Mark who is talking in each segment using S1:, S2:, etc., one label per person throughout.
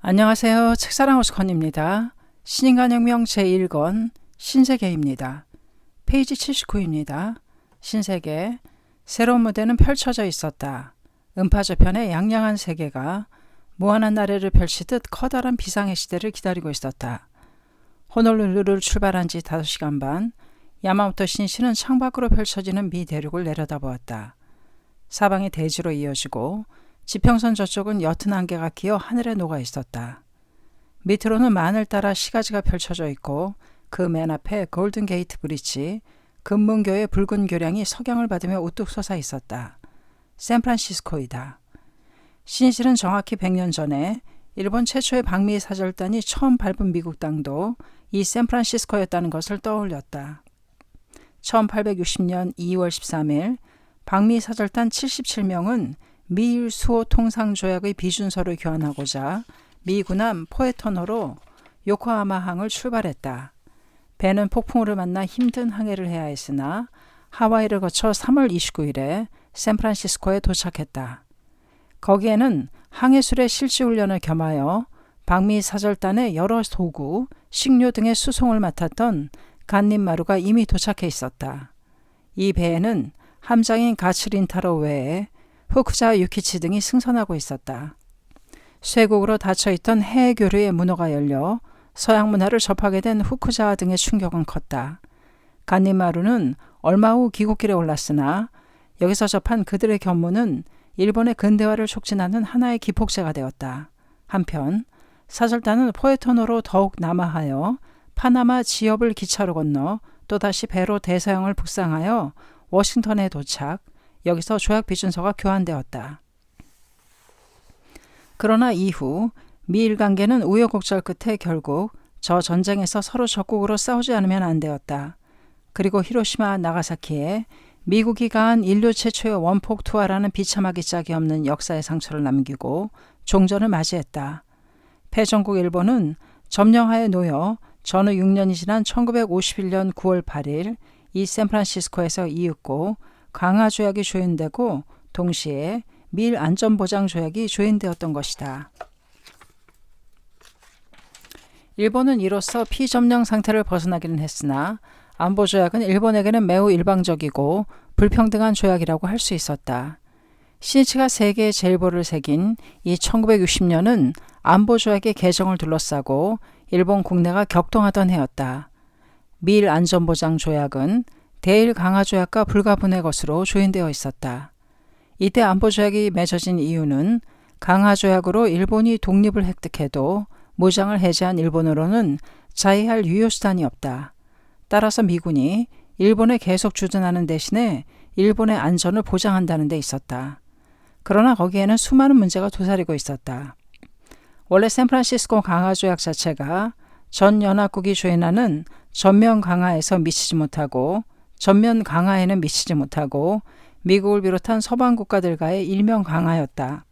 S1: 안녕하세요. 책사랑호스 컨입니다. 신인간혁명 제1권 신세계입니다. 페이지 79입니다. 신세계. 새로운 무대는 펼쳐져 있었다. 음파저편의 양양한 세계가 무한한 나래를 펼치듯 커다란 비상의 시대를 기다리고 있었다. 호놀룰루를 출발한 지 5시간 반, 야마모토 신시는 창밖으로 펼쳐지는 미 대륙을 내려다보았다. 사방이 대지로 이어지고 지평선 저쪽은 옅은 안개가 끼어 하늘에 녹아 있었다. 밑으로는 만을 따라 시가지가 펼쳐져 있고 그 맨 앞에 골든 게이트 브릿지, 금문교의 붉은 교량이 석양을 받으며 우뚝 솟아 있었다. 샌프란시스코이다. 신실은 정확히 100년 전에 일본 최초의 방미 사절단이 처음 밟은 미국 땅도 이 샌프란시스코였다는 것을 떠올렸다. 1860년 2월 13일 방미 사절단 77명은 미일 수호 통상조약의 비준서를 교환하고자 미 군함 포에터너로 요코하마항을 출발했다. 배는 폭풍우를 만나 힘든 항해를 해야 했으나 하와이를 거쳐 3월 29일에 샌프란시스코에 도착했다. 거기에는 항해술의 실지훈련을 겸하여 방미 사절단의 여러 도구, 식료 등의 수송을 맡았던 간닌마루가 이미 도착해 있었다. 이 배에는 함장인 가츠린타로 외에 후쿠자 유키치 등이 승선하고 있었다. 쇠국으로 닫혀있던 해외교류의 문호가 열려 서양 문화를 접하게 된 후쿠자 등의 충격은 컸다. 간니마루는 얼마 후 귀국길에 올랐으나 여기서 접한 그들의 견문은 일본의 근대화를 촉진하는 하나의 기폭제가 되었다. 한편 사절단은 포에터노로 더욱 남하하여 파나마 지역을 기차로 건너 또다시 배로 대서양을 북상하여 워싱턴에 도착, 여기서 조약 비준서가 교환되었다. 그러나 이후 미일 관계는 우여곡절 끝에 결국 저 전쟁에서 서로 적국으로 싸우지 않으면 안 되었다. 그리고 히로시마, 나가사키에 미국이 가한 인류 최초의 원폭 투하라는 비참하기 짝이 없는 역사의 상처를 남기고 종전을 맞이했다. 패전국 일본은 점령하에 놓여 전후 6년이 지난 1951년 9월 8일 이 샌프란시스코에서 이윽고 강화조약이 조인되고 동시에 미일 안전보장조약이 조인되었던 것이다. 일본은 이로써 피점령 상태를 벗어나기는 했으나 안보조약은 일본에게는 매우 일방적이고 불평등한 조약이라고 할 수 있었다. 신이치가 세계의 제일보를 새긴 이 1960년은 안보조약의 개정을 둘러싸고 일본 국내가 격동하던 해였다. 미일 안전보장조약은 대일 강화조약과 불가분의 것으로 조인되어 있었다. 이때 안보조약이 맺어진 이유는 강화조약으로 일본이 독립을 획득해도 무장을 해제한 일본으로는 자위할 유효수단이 없다. 따라서 미군이 일본에 계속 주둔하는 대신에 일본의 안전을 보장한다는 데 있었다. 그러나 거기에는 수많은 문제가 도사리고 있었다. 원래 샌프란시스코 강화조약 자체가 전 연합국이 조인하는 전면 강화에서 미치지 못하고 전면 강화에는 미치지 못하고 미국을 비롯한 서방 국가들과의 일면 강화였다.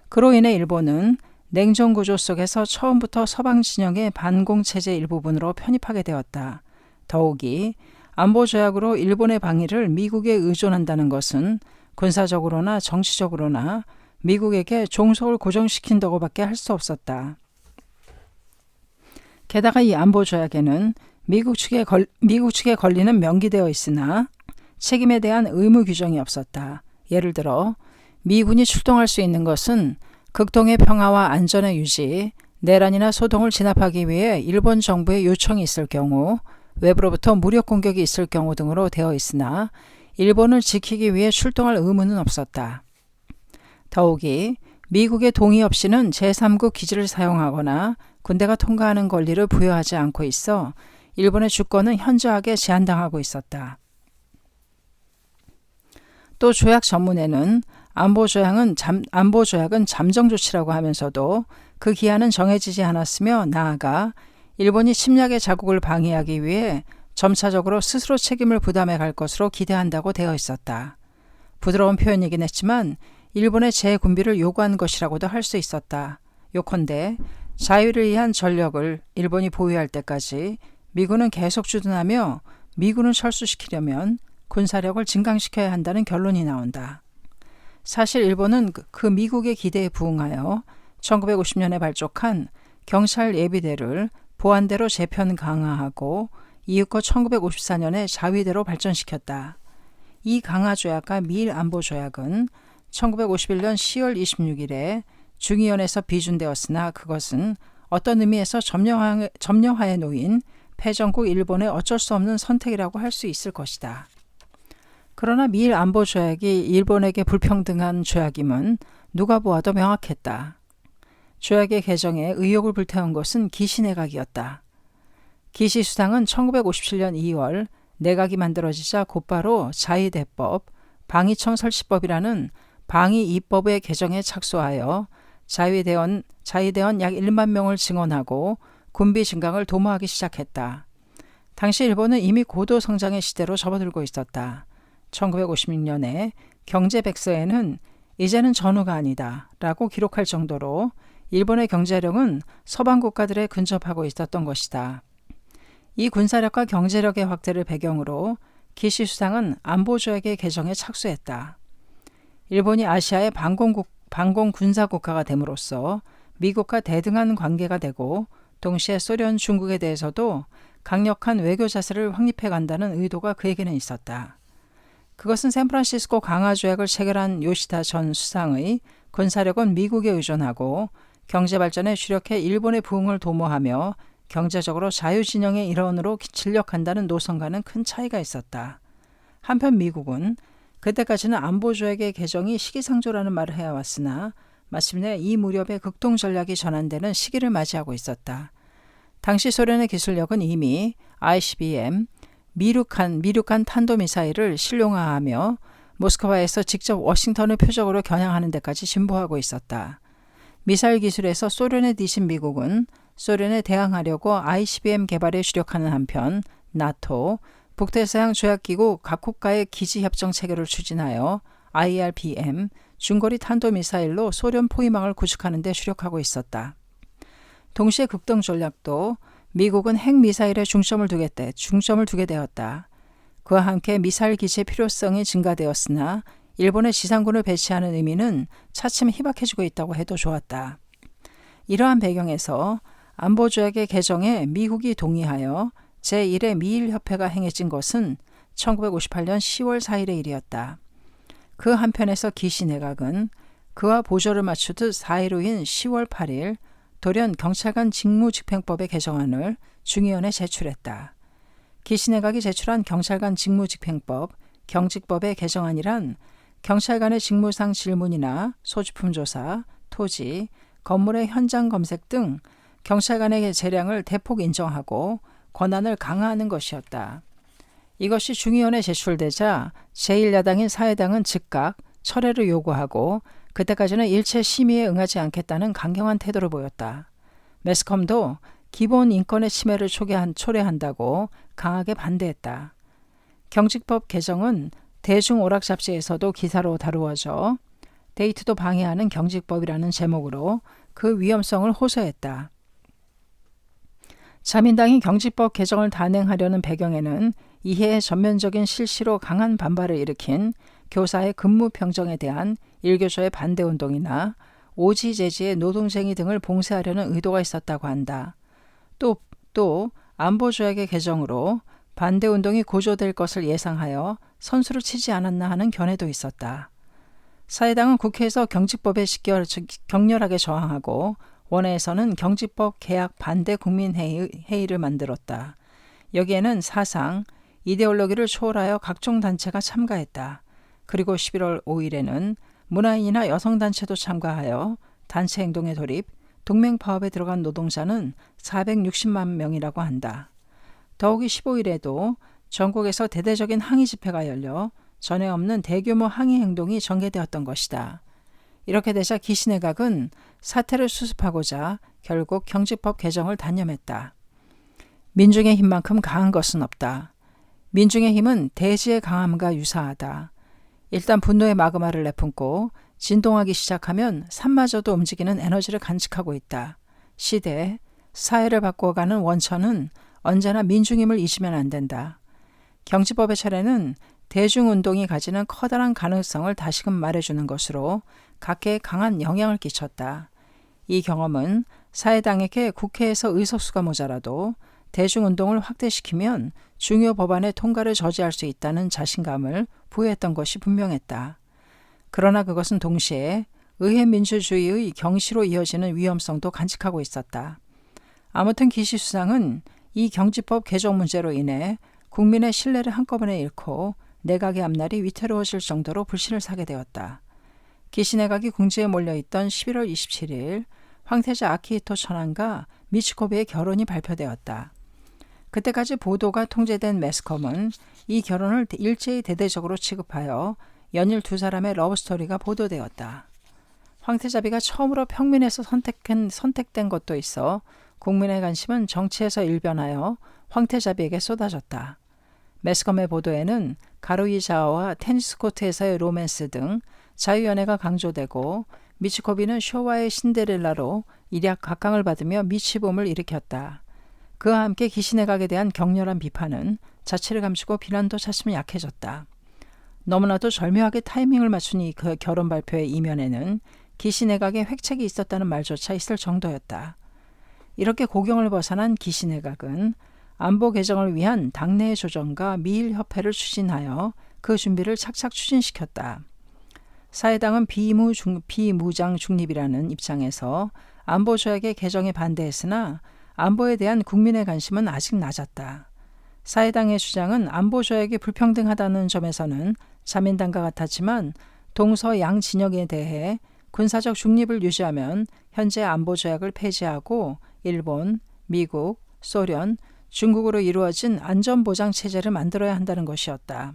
S1: 그로 인해 일본은 냉전 구조 속에서 처음부터 서방 진영의 반공체제 일부분으로 편입하게 되었다. 더욱이 안보조약으로 일본의 방위를 미국에 의존한다는 것은 군사적으로나 정치적으로나 미국에게 종속을 고정시킨다고밖에 할 수 없었다. 게다가 이 안보조약에는 미국 측에 걸리는 명기되어 있으나 책임에 대한 의무 규정이 없었다. 예를 들어 미군이 출동할 수 있는 것은 극동의 평화와 안전의 유지, 내란이나 소동을 진압하기 위해 일본 정부의 요청이 있을 경우, 외부로부터 무력 공격이 있을 경우 등으로 되어 있으나 일본을 지키기 위해 출동할 의무는 없었다. 더욱이 미국의 동의 없이는 제3국 기지를 사용하거나 군대가 통과하는 권리를 부여하지 않고 있어 일본의 주권은 현저하게 제한당하고 있었다. 또 조약 전문에는 안보조약은 잠정조치라고 하면서도 그 기한은 정해지지 않았으며 나아가 일본이 침략의 자국을 방해하기 위해 점차적으로 스스로 책임을 부담해 갈 것으로 기대한다고 되어 있었다. 부드러운 표현이긴 했지만 일본의 재군비를 요구한 것이라고도 할 수 있었다. 요컨대 자유를 위한 전력을 일본이 보유할 때까지 미군은 계속 주둔하며 미군을 철수시키려면 군사력을 증강시켜야 한다는 결론이 나온다. 사실 일본은 그 미국의 기대에 부응하여 1950년에 발족한 경찰 예비대를 보안대로 재편 강화하고 이윽고 1954년에 자위대로 발전시켰다. 이 강화조약과 미일안보조약은 1951년 10월 26일에 중의원에서 비준되었으나 그것은 어떤 의미에서 점령하에 놓인 패전국 일본의 어쩔 수 없는 선택이라고 할 수 있을 것이다. 그러나 미일안보조약이 일본에게 불평등한 조약임은 누가 보아도 명확했다. 조약의 개정에 의욕을 불태운 것은 기시 내각이었다. 기시 수상은 1957년 2월 내각이 만들어지자 곧바로 자위대법, 방위청 설치법이라는 방위 입법의 개정에 착수하여 자위대원 약 1만 명을 증원하고 군비 증강을 도모하기 시작했다. 당시 일본은 이미 고도 성장의 시대로 접어들고 있었다. 1956년에 경제백서에는 이제는 전후가 아니다 라고 기록할 정도로 일본의 경제력은 서방 국가들에 근접하고 있었던 것이다. 이 군사력과 경제력의 확대를 배경으로 기시 수상은 안보조약의 개정에 착수했다. 일본이 아시아의 반공 군사 국가가 됨으로써 미국과 대등한 관계가 되고 동시에 소련, 중국에 대해서도 강력한 외교 자세를 확립해 간다는 의도가 그에게는 있었다. 그것은 샌프란시스코 강화조약을 체결한 요시다 전 수상의 군사력은 미국에 의존하고 경제발전에 주력해 일본의 부흥을 도모하며 경제적으로 자유진영의 일원으로 진력한다는 노선과는 큰 차이가 있었다. 한편 미국은 그때까지는 안보조약의 개정이 시기상조라는 말을 해왔으나 마침내 이 무렵에 극동 전략이 전환되는 시기를 맞이하고 있었다. 당시 소련의 기술력은 이미 ICBM, 미륙한 탄도미사일을 실용화하며 모스크바에서 직접 워싱턴을 표적으로 겨냥하는 데까지 진보하고 있었다. 미사일 기술에서 소련에 뒤진 미국은 소련에 대항하려고 ICBM 개발에 주력하는 한편 나토, 북대서양 조약기구 각국과의 기지협정 체결을 추진하여 IRBM, 중거리 탄도미사일로 소련 포위망을 구축하는 데 주력하고 있었다. 동시에 극동 전략도 미국은 핵미사일에 중점을 두게 되었다. 그와 함께 미사일 기지의 필요성이 증가되었으나 일본의 지상군을 배치하는 의미는 차츰 희박해지고 있다고 해도 좋았다. 이러한 배경에서 안보조약의 개정에 미국이 동의하여 제1회 미일협회가 행해진 것은 1958년 10월 4일의 일이었다. 그 한편에서 기시 내각은 그와 보조를 맞추듯 4일 후인 10월 8일 돌연 경찰관 직무집행법의 개정안을 중의원에 제출했다. 기시 내각이 제출한 경찰관 직무집행법, 경직법의 개정안이란 경찰관의 직무상 질문이나 소지품 조사, 토지, 건물의 현장 검색 등 경찰관의 재량을 대폭 인정하고 권한을 강화하는 것이었다. 이것이 중의원에 제출되자 제1야당인 사회당은 즉각 철회를 요구하고 그때까지는 일체 심의에 응하지 않겠다는 강경한 태도를 보였다. 매스컴도 기본 인권의 침해를 초래한다고 강하게 반대했다. 경직법 개정은 대중 오락 잡지에서도 기사로 다루어져 데이트도 방해하는 경직법이라는 제목으로 그 위험성을 호소했다. 자민당이 경직법 개정을 단행하려는 배경에는 이해의 전면적인 실시로 강한 반발을 일으킨 교사의 근무 평정에 대한 일교조의 반대운동이나 오지제지의 노동쟁이 등을 봉쇄하려는 의도가 있었다고 한다. 또 안보조약의 개정으로 반대운동이 고조될 것을 예상하여 선수를 치지 않았나 하는 견해도 있었다. 사회당은 국회에서 경직법에 격렬하게 저항하고 원회에서는 경직법 개약 반대 국민회의를 만들었다. 여기에는 사상, 이데올로기를 초월하여 각종 단체가 참가했다. 그리고 11월 5일에는 문화인이나 여성단체도 참가하여 단체 행동에 돌입, 동맹파업에 들어간 노동자는 460만 명이라고 한다. 더욱이 15일에도 전국에서 대대적인 항의 집회가 열려 전에 없는 대규모 항의 행동이 전개되었던 것이다. 이렇게 되자 기시 내각은 사태를 수습하고자 결국 경직법 개정을 단념했다. 민중의 힘만큼 강한 것은 없다. 민중의 힘은 대지의 강함과 유사하다. 일단 분노의 마그마를 내뿜고 진동하기 시작하면 산마저도 움직이는 에너지를 간직하고 있다. 시대, 사회를 바꿔가는 원천은 언제나 민중힘을 잊으면 안 된다. 경직법의 차례는 대중운동이 가지는 커다란 가능성을 다시금 말해주는 것으로 각계에 강한 영향을 끼쳤다. 이 경험은 사회당에게 국회에서 의석수가 모자라도 대중운동을 확대시키면 중요 법안의 통과를 저지할 수 있다는 자신감을 부여했던 것이 분명했다. 그러나 그것은 동시에 의회 민주주의의 경시로 이어지는 위험성도 간직하고 있었다. 아무튼 기시 수상은 이 경지법 개정 문제로 인해 국민의 신뢰를 한꺼번에 잃고 내각의 앞날이 위태로워질 정도로 불신을 사게 되었다. 기시 내각이 궁지에 몰려있던 11월 27일 황태자 아키히토 천황과 미츠코비의 결혼이 발표되었다. 그때까지 보도가 통제된 매스컴은 이 결혼을 일제히 대대적으로 취급하여 연일 두 사람의 러브스토리가 보도되었다. 황태자비가 처음으로 평민에서 선택된 것도 있어 국민의 관심은 정치에서 일변하여 황태자비에게 쏟아졌다. 매스컴의 보도에는 가루이자와와 테니스 코트에서의 로맨스 등 자유연애가 강조되고 미츠코비는 쇼와의 신데렐라로 일약 각광을 받으며 미치봄을 일으켰다. 그와 함께 기시 내각에 대한 격렬한 비판은 자취를 감추고 비난도 차츰 약해졌다. 너무나도 절묘하게 타이밍을 맞춘 이 그 결혼 발표의 이면에는 기시 내각에 획책이 있었다는 말조차 있을 정도였다. 이렇게 고경을 벗어난 기시 내각은 안보 개정을 위한 당내의 조정과 미일 협회를 추진하여 그 준비를 착착 추진시켰다. 사회당은 비무장 중립이라는 입장에서 안보조약의 개정에 반대했으나 안보에 대한 국민의 관심은 아직 낮았다. 사회당의 주장은 안보조약이 불평등하다는 점에서는 자민당과 같았지만 동서양 진영에 대해 군사적 중립을 유지하면 현재 안보조약을 폐지하고 일본, 미국, 소련, 중국으로 이루어진 안전보장 체제를 만들어야 한다는 것이었다.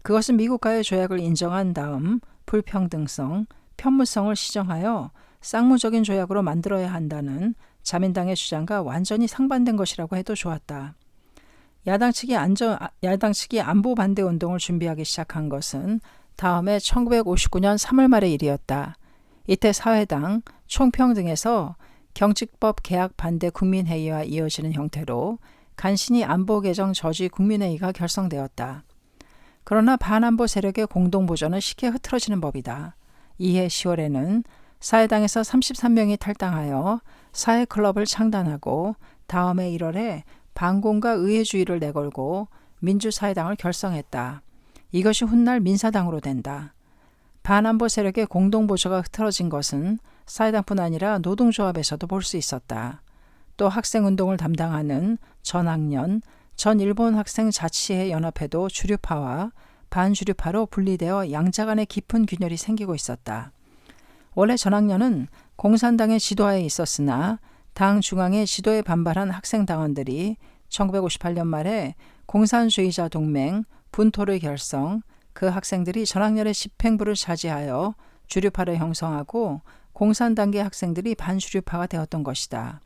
S1: 그것은 미국과의 조약을 인정한 다음 불평등성, 편무성을 시정하여 쌍무적인 조약으로 만들어야 한다는 자민당의 주장과 완전히 상반된 것이라고 해도 좋았다. 야당 측이 안보 반대 운동을 준비하기 시작한 것은 다음해 1959년 3월 말의 일이었다. 이때 사회당, 총평등에서 경칙법 개학 반대 국민회의와 이어지는 형태로 간신히 안보 개정 저지 국민회의가 결성되었다. 그러나 반안보 세력의 공동보전은 쉽게 흐트러지는 법이다. 이해 10월에는 사회당에서 33명이 탈당하여 사회클럽을 창단하고 다음해 1월에 반공과 의회주의를 내걸고 민주사회당을 결성했다. 이것이 훗날 민사당으로 된다. 반안보 세력의 공동보조가 흐트러진 것은 사회당뿐 아니라 노동조합에서도 볼 수 있었다. 또 학생운동을 담당하는 전학년, 전일본 학생 자치회 연합회도 주류파와 반주류파로 분리되어 양자 간의 깊은 균열이 생기고 있었다. 원래 전학년은 공산당의 지도하에 있었으나 당 중앙의 지도에 반발한 학생당원들이 1958년 말에 공산주의자 동맹, 분토를 결성, 그 학생들이 전학년의 집행부를 차지하여 주류파를 형성하고 공산당계 학생들이 반주류파가 되었던 것이다.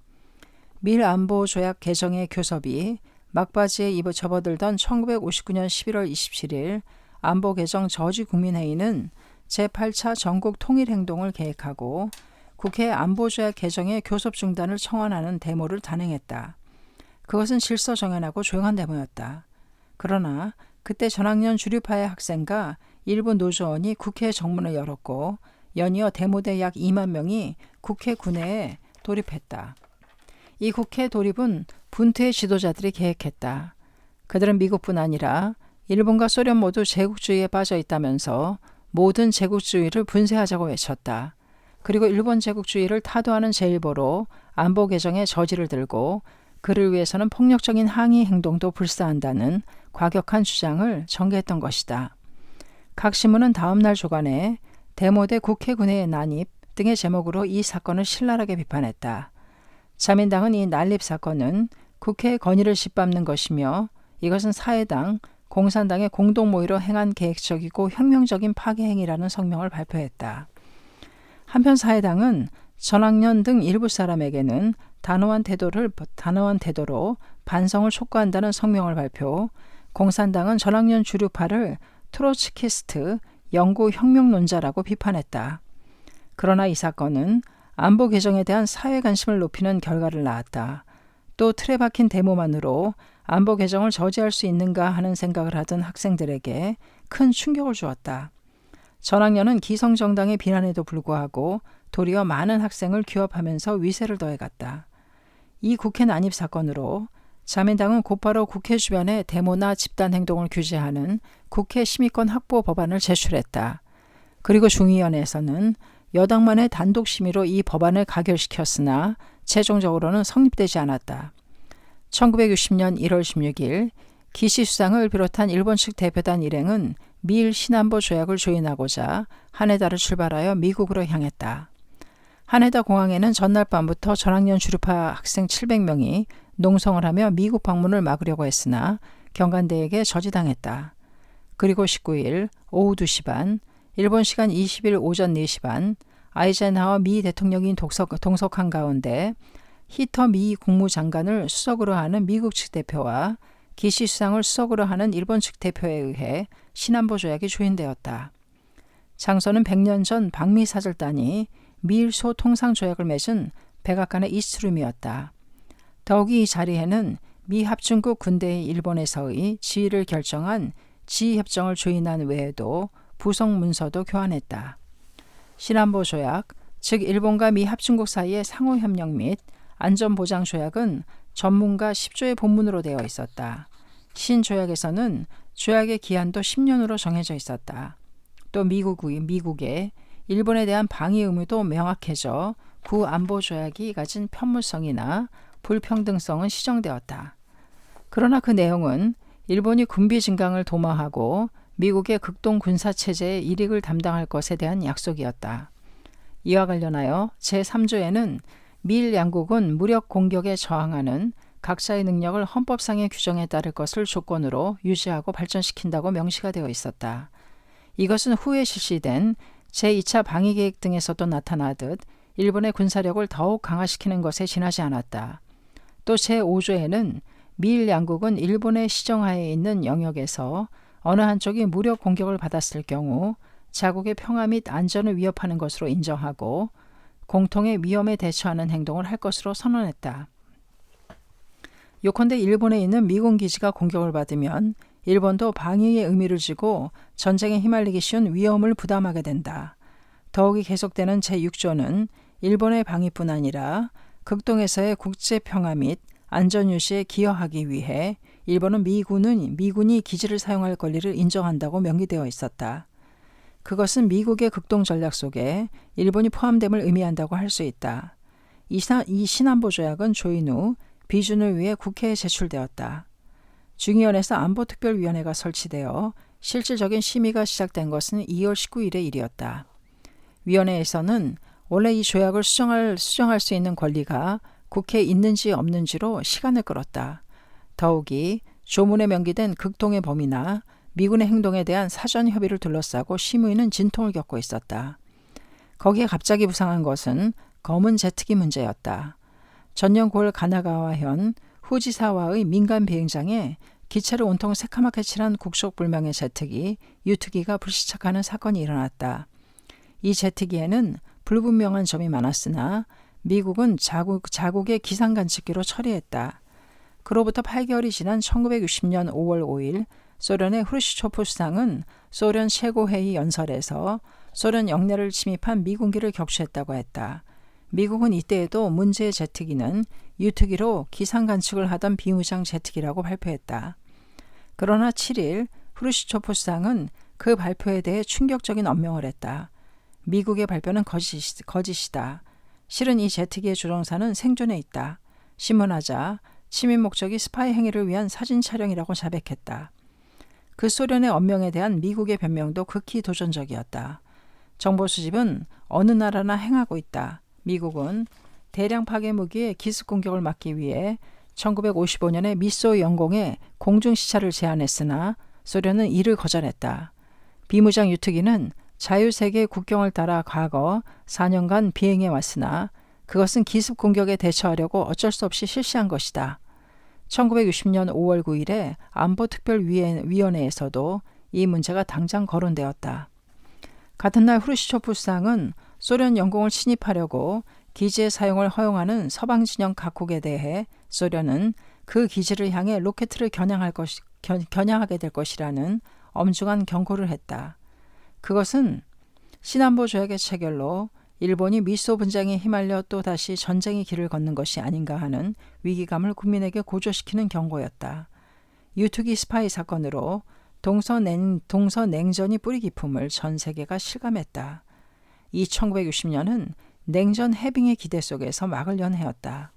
S1: 밀안보조약 개정의 교섭이 막바지에 접어들던 1959년 11월 27일 안보개정 저지 국민회의는 제8차 전국 통일행동을 계획하고 국회 안보조약 개정의 교섭 중단을 청원하는 데모를 단행했다. 그것은 질서정연하고 조용한 데모였다. 그러나 그때 전학년 주류파의 학생과 일부 노조원이 국회 정문을 열었고 연이어 데모대 약 2만 명이 국회 군내에 돌입했다. 이 국회 돌입은 분투의 지도자들이 계획했다. 그들은 미국뿐 아니라 일본과 소련 모두 제국주의에 빠져 있다면서 모든 제국주의를 분쇄하자고 외쳤다. 그리고 일본 제국주의를 타도하는 제1보로 안보 개정의 저지를 들고 그를 위해서는 폭력적인 항의 행동도 불사한다는 과격한 주장을 전개했던 것이다. 각 신문은 다음 날 조간에 데모대 국회 군회의 난입 등의 제목으로 이 사건을 신랄하게 비판했다. 자민당은 이 난립 사건은 국회의 권위를 짓밟는 것이며 이것은 사회당, 공산당의 공동모의로 행한 계획적이고 혁명적인 파괴 행위라는 성명을 발표했다. 한편 사회당은 전학년 등 일부 사람에게는 단호한 태도로 반성을 촉구한다는 성명을 발표, 공산당은 전학년 주류파를 트로츠키스트, 영구 혁명론자라고 비판했다. 그러나 이 사건은 안보 개정에 대한 사회 관심을 높이는 결과를 낳았다. 또 틀에 박힌 데모만으로 안보 개정을 저지할 수 있는가 하는 생각을 하던 학생들에게 큰 충격을 주었다. 전학년은 기성정당의 비난에도 불구하고 도리어 많은 학생을 규합하면서 위세를 더해갔다. 이 국회 난입 사건으로 자민당은 곧바로 국회 주변의 데모나 집단 행동을 규제하는 국회 심의권 확보 법안을 제출했다. 그리고 중의위원회에서는 여당만의 단독 심의로 이 법안을 가결시켰으나 최종적으로는 성립되지 않았다. 1960년 1월 16일 기시 수상을 비롯한 일본 측 대표단 일행은 미일 시난보 조약을 조인하고자 하네다를 출발하여 미국으로 향했다. 하네다 공항에는 전날 밤부터 전학년 주류파 학생 700명이 농성을 하며 미국 방문을 막으려고 했으나 경관대에게 저지당했다. 그리고 19일 오후 2시 반, 일본 시간 20일 오전 4시 반, 아이젠하워 미 대통령이 동석한 가운데 히터 미 국무장관을 수석으로 하는 미국 측 대표와 기시 수상을 수석으로 하는 일본 측 대표에 의해 시난보 조약이 조인되었다. 장소는 100년 전 방미 사절단이 미일소 통상 조약을 맺은 백악관의 이스트룸이었다. 더욱이 이 자리에는 미 합중국 군대의 일본에서의 지위를 결정한 지휘협정을 조인한 외에도 부속 문서도 교환했다. 시난보 조약, 즉 일본과 미 합중국 사이의 상호협력 및 안전보장조약은 전문가 10조의 본문으로 되어 있었다. 신조약에서는 조약의 기한도 10년으로 정해져 있었다. 또 미국의 일본에 대한 방위 의무도 명확해져 구안보조약이 가진 편무성이나 불평등성은 시정되었다. 그러나 그 내용은 일본이 군비 증강을 도모하고 미국의 극동 군사체제의 일익을 담당할 것에 대한 약속이었다. 이와 관련하여 제3조에는 미일 양국은 무력 공격에 저항하는 각자의 능력을 헌법상의 규정에 따를 것을 조건으로 유지하고 발전시킨다고 명시가 되어 있었다. 이것은 후에 실시된 제2차 방위계획 등에서도 나타나듯 일본의 군사력을 더욱 강화시키는 것에 지나지 않았다. 또 제5조에는 미일 양국은 일본의 시정하에 있는 영역에서 어느 한쪽이 무력 공격을 받았을 경우 자국의 평화 및 안전을 위협하는 것으로 인정하고 공통의 위험에 대처하는 행동을 할 것으로 선언했다. 요컨대 일본에 있는 미군 기지가 공격을 받으면 일본도 방위의 의미를 지고 전쟁에 휘말리기 쉬운 위험을 부담하게 된다. 더욱이 계속되는 제6조는 일본의 방위뿐 아니라 극동에서의 국제 평화 및 안전 유지에 기여하기 위해 일본은 미군이 기지를 사용할 권리를 인정한다고 명기되어 있었다. 그것은 미국의 극동 전략 속에 일본이 포함됨을 의미한다고 할 수 있다. 이 시난보 조약은 조인 후 비준을 위해 국회에 제출되었다. 중의원에서 안보특별위원회가 설치되어 실질적인 심의가 시작된 것은 2월 19일의 일이었다. 위원회에서는 원래 이 조약을 수정할 수 있는 권리가 국회에 있는지 없는지로 시간을 끌었다. 더욱이 조문에 명기된 극동의 범위나 미군의 행동에 대한 사전 협의를 둘러싸고 심의는 진통을 겪고 있었다. 거기에 갑자기 부상한 것은 검은 제트기 문제였다. 전년 9월 가나가와현 후지사와의 민간 비행장에 기체를 온통 새카맣게 칠한 국속불명의 제트기, 유트기가 불시착하는 사건이 일어났다. 이 제트기에는 불분명한 점이 많았으나 미국은 자국의 기상관측기로 처리했다. 그로부터 8개월이 지난 1960년 5월 5일 소련의 후르시초프 수상은 소련 최고회의 연설에서 소련 영내를 침입한 미군기를 격추했다고 했다. 미국은 이때에도 문제의 제트기는 유트기로 기상관측을 하던 비무장 제트기라고 발표했다. 그러나 7일 후르시초프 수상은 그 발표에 대해 충격적인 언명을 했다. 미국의 발표는 거짓이다. 실은 이 제트기의 조종사는 생존해 있다. 신문하자 침입 목적이 스파이 행위를 위한 사진 촬영이라고 자백했다. 그 소련의 언명에 대한 미국의 변명도 극히 도전적이었다. 정보 수집은 어느 나라나 행하고 있다. 미국은 대량 파괴 무기의 기습 공격을 막기 위해 1955년에 미소 영공에 공중 시찰을 제안했으나 소련은 이를 거절했다. 비무장 유트기는 자유세계의 국경을 따라 과거 4년간 비행해 왔으나 그것은 기습 공격에 대처하려고 어쩔 수 없이 실시한 것이다. 1960년 5월 9일에 안보특별위원회에서도 이 문제가 당장 거론되었다. 같은 날 후르시초프 수상은 소련 영공을 침입하려고 기지의 사용을 허용하는 서방 진영 각국에 대해 소련은 그 기지를 향해 로켓을 겨냥하게 될 것이라는 엄중한 경고를 했다. 그것은 시난보 조약의 체결로 일본이 미소 분쟁에 휘말려 또다시 전쟁의 길을 걷는 것이 아닌가 하는 위기감을 국민에게 고조시키는 경고였다. 유투기 스파이 사건으로 동서냉전이 뿌리 깊음을 전 세계가 실감했다. 이 1960년은 냉전 해빙의 기대 속에서 막을 연 해였다.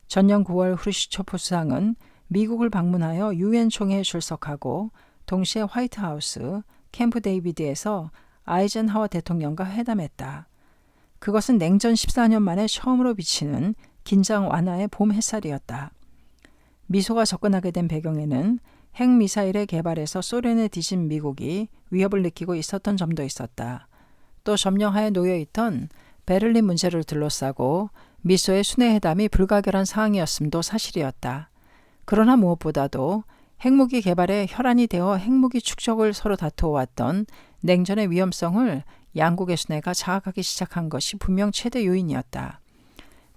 S1: 전년 9월 후르시초프 수상은 미국을 방문하여 유엔 총회에 출석하고 동시에 화이트하우스 캠프 데이비드에서 아이젠하워 대통령과 회담했다. 그것은 냉전 14년 만에 처음으로 비치는 긴장 완화의 봄 햇살이었다. 미소가 접근하게 된 배경에는 핵미사일의 개발에서 소련에 뒤진 미국이 위협을 느끼고 있었던 점도 있었다. 또 점령하에 놓여있던 베를린 문제를 둘러싸고 미소의 순회회담이 불가결한 상황이었음도 사실이었다. 그러나 무엇보다도 핵무기 개발에 혈안이 되어 핵무기 축적을 서로 다투어왔던 냉전의 위험성을 양국의 순회가 자각하기 시작한 것이 분명 최대 요인이었다.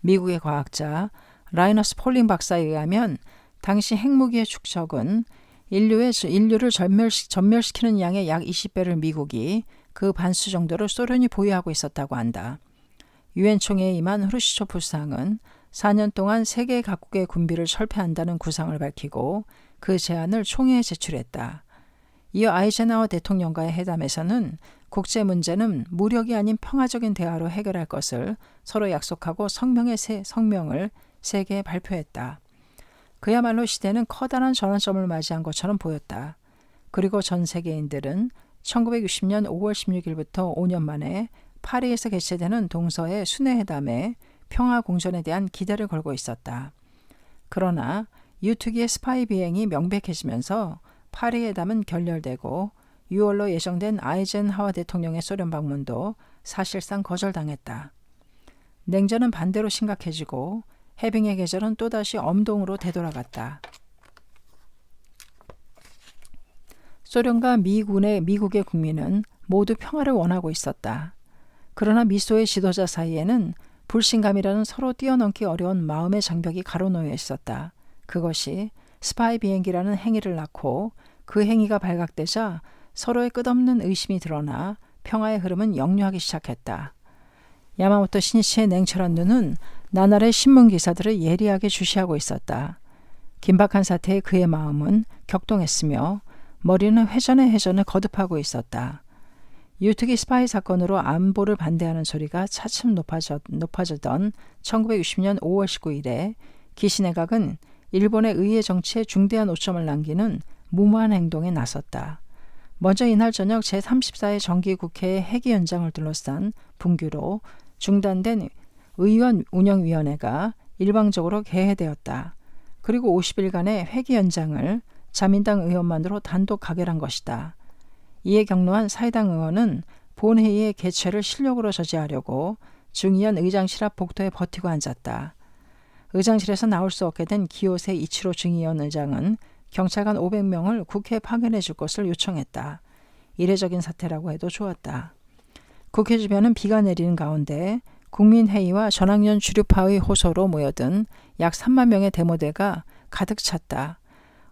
S1: 미국의 과학자 라이너스 폴링 박사에 의하면 당시 핵무기의 축적은 인류를 전멸시키는 양의 약 20배를 미국이 그 반수 정도를 소련이 보유하고 있었다고 한다. 유엔 총회에 임한 후르시초프 수상은 4년 동안 세계 각국의 군비를 철폐한다는 구상을 밝히고 그 제안을 총회에 제출했다. 이어 아이젠하워 대통령과의 회담에서는 국제 문제는 무력이 아닌 평화적인 대화로 해결할 것을 서로 약속하고 성명을 세계에 발표했다. 그야말로 시대는 커다란 전환점을 맞이한 것처럼 보였다. 그리고 전 세계인들은 1960년 5월 16일부터 5년 만에 파리에서 개최되는 동서의 순회회담에 평화 공전에 대한 기대를 걸고 있었다. 그러나 유투기의 스파이 비행이 명백해지면서 파리 회담은 결렬되고 6월로 예정된 아이젠하워 대통령의 소련 방문도 사실상 거절당했다. 냉전은 반대로 심각해지고 해빙의 계절은 또다시 엄동으로 되돌아갔다. 소련과 미국의 국민은 모두 평화를 원하고 있었다. 그러나 미소의 지도자 사이에는 불신감이라는 서로 뛰어넘기 어려운 마음의 장벽이 가로놓여 있었다. 그것이 스파이 비행기라는 행위를 낳고 그 행위가 발각되자 서로의 끝없는 의심이 드러나 평화의 흐름은 역류하기 시작했다. 야마모토 신이치의 냉철한 눈은 나날의 신문 기사들을 예리하게 주시하고 있었다. 긴박한 사태에 그의 마음은 격동했으며 머리는 회전에 거듭하고 있었다. 유투기 스파이 사건으로 안보를 반대하는 소리가 차츰 높아지던 1960년 5월 19일에 기시 내각은 일본의 의회 정치에 중대한 오점을 남기는 무모한 행동에 나섰다. 먼저 이날 저녁 제34회 정기국회의 회기연장을 둘러싼 분규로 중단된 의원 운영위원회가 일방적으로 개회되었다. 그리고 50일간의 회기연장을 자민당 의원만으로 단독 가결한 것이다. 이에 격노한 사회당 의원은 본회의의 개최를 실력으로 저지하려고 중의원 의장실 앞 복도에 버티고 앉았다. 의장실에서 나올 수 없게 된 기요세 이치로 중의원 의장은 경찰관 500명을 국회에 파견해 줄 것을 요청했다. 이례적인 사태라고 해도 좋았다. 국회 주변은 비가 내리는 가운데 국민회의와 전학년 주류파의 호소로 모여든 약 3만 명의 데모대가 가득 찼다.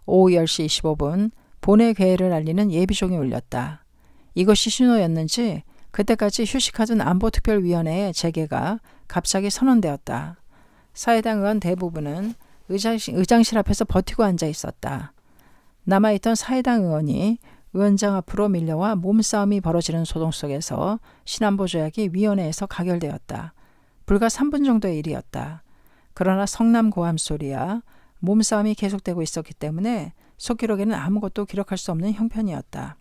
S1: 오후 10시 25분 본회 개회를 알리는 예비종이 울렸다. 이것이 신호였는지 그때까지 휴식하던 안보특별위원회의 재개가 갑자기 선언되었다. 사회당 의원 대부분은 의장실 앞에서 버티고 앉아 있었다. 남아있던 사회당 의원이 위원장 앞으로 밀려와 몸싸움이 벌어지는 소동 속에서 신안보 조약이 위원회에서 가결되었다. 불과 3분 정도의 일이었다. 그러나 성남 고함 소리야 몸싸움이 계속되고 있었기 때문에 속기록에는 아무것도 기록할 수 없는 형편이었다.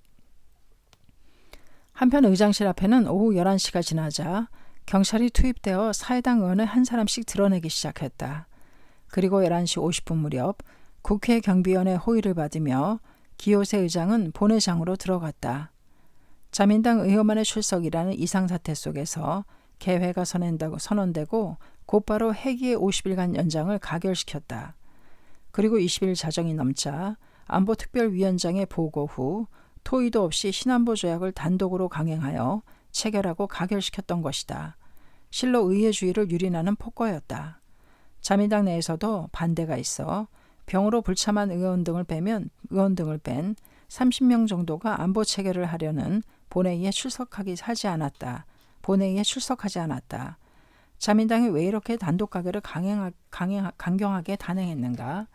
S1: 한편 의장실 앞에는 오후 11시가 지나자 경찰이 투입되어 사회당 의원을 한 사람씩 드러내기 시작했다. 그리고 11시 50분 무렵 국회 경비원의 호의를 받으며 기요세 의장은 본회장으로 들어갔다. 자민당 의원만의 출석이라는 이상사태 속에서 개회가 선언되고 곧바로 회기의 50일간 연장을 가결시켰다. 그리고 20일 자정이 넘자 안보특별위원장의 보고 후 토의도 없이 신안보 조약을 단독으로 강행하여 체결하고 가결시켰던 것이다. 실로 의회주의를 유린하는 폭거였다. 자민당 내에서도 반대가 있어 병으로 불참한 의원 등을 뺀 30명 정도가 안보 체결을 하려는 본회의에 출석하지 않았다. 본회의에 출석하지 않았다. 자민당이 왜 이렇게 단독 가결을 강경하게 단행했는가?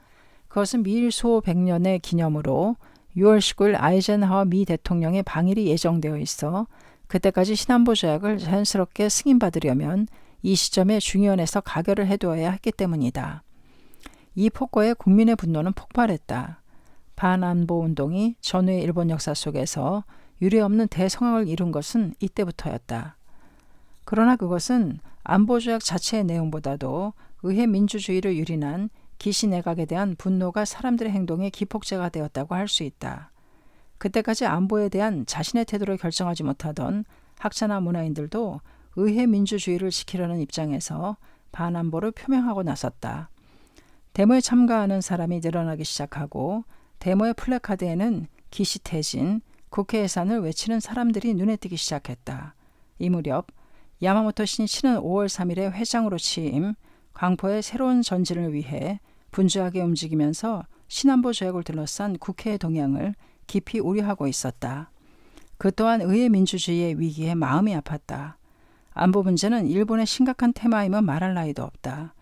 S1: 그것은 미일 수호 100년의 기념으로 6월 19일 아이젠하워 미 대통령의 방일이 예정되어 있어 그때까지 신안보 조약을 자연스럽게 승인받으려면 이 시점에 중의원에서 가결을 해두어야 했기 때문이다. 이 폭거에 국민의 분노는 폭발했다. 반안보 운동이 전후의 일본 역사 속에서 유례없는 대성황을 이룬 것은 이때부터였다. 그러나 그것은 안보조약 자체의 내용보다도 의회 민주주의를 유린한 기시 내각에 대한 분노가 사람들의 행동의 기폭제가 되었다고 할 수 있다. 그때까지 안보에 대한 자신의 태도를 결정하지 못하던 학자나 문화인들도 의회 민주주의를 지키려는 입장에서 반안보를 표명하고 나섰다. 데모에 참가하는 사람이 늘어나기 시작하고 데모의 플래카드에는 기시 퇴진, 국회 예산을 외치는 사람들이 눈에 띄기 시작했다. 이 무렵 야마모토 신이치는 5월 3일에 회장으로 취임, 광포의 새로운 전진을 위해 분주하게 움직이면서 신안보 조약을 둘러싼 국회의 동향을 깊이 우려하고 있었다. 그 또한 의회 민주주의의 위기에 마음이 아팠다. 안보 문제는 일본의 심각한 테마임은 말할 나위도 없다.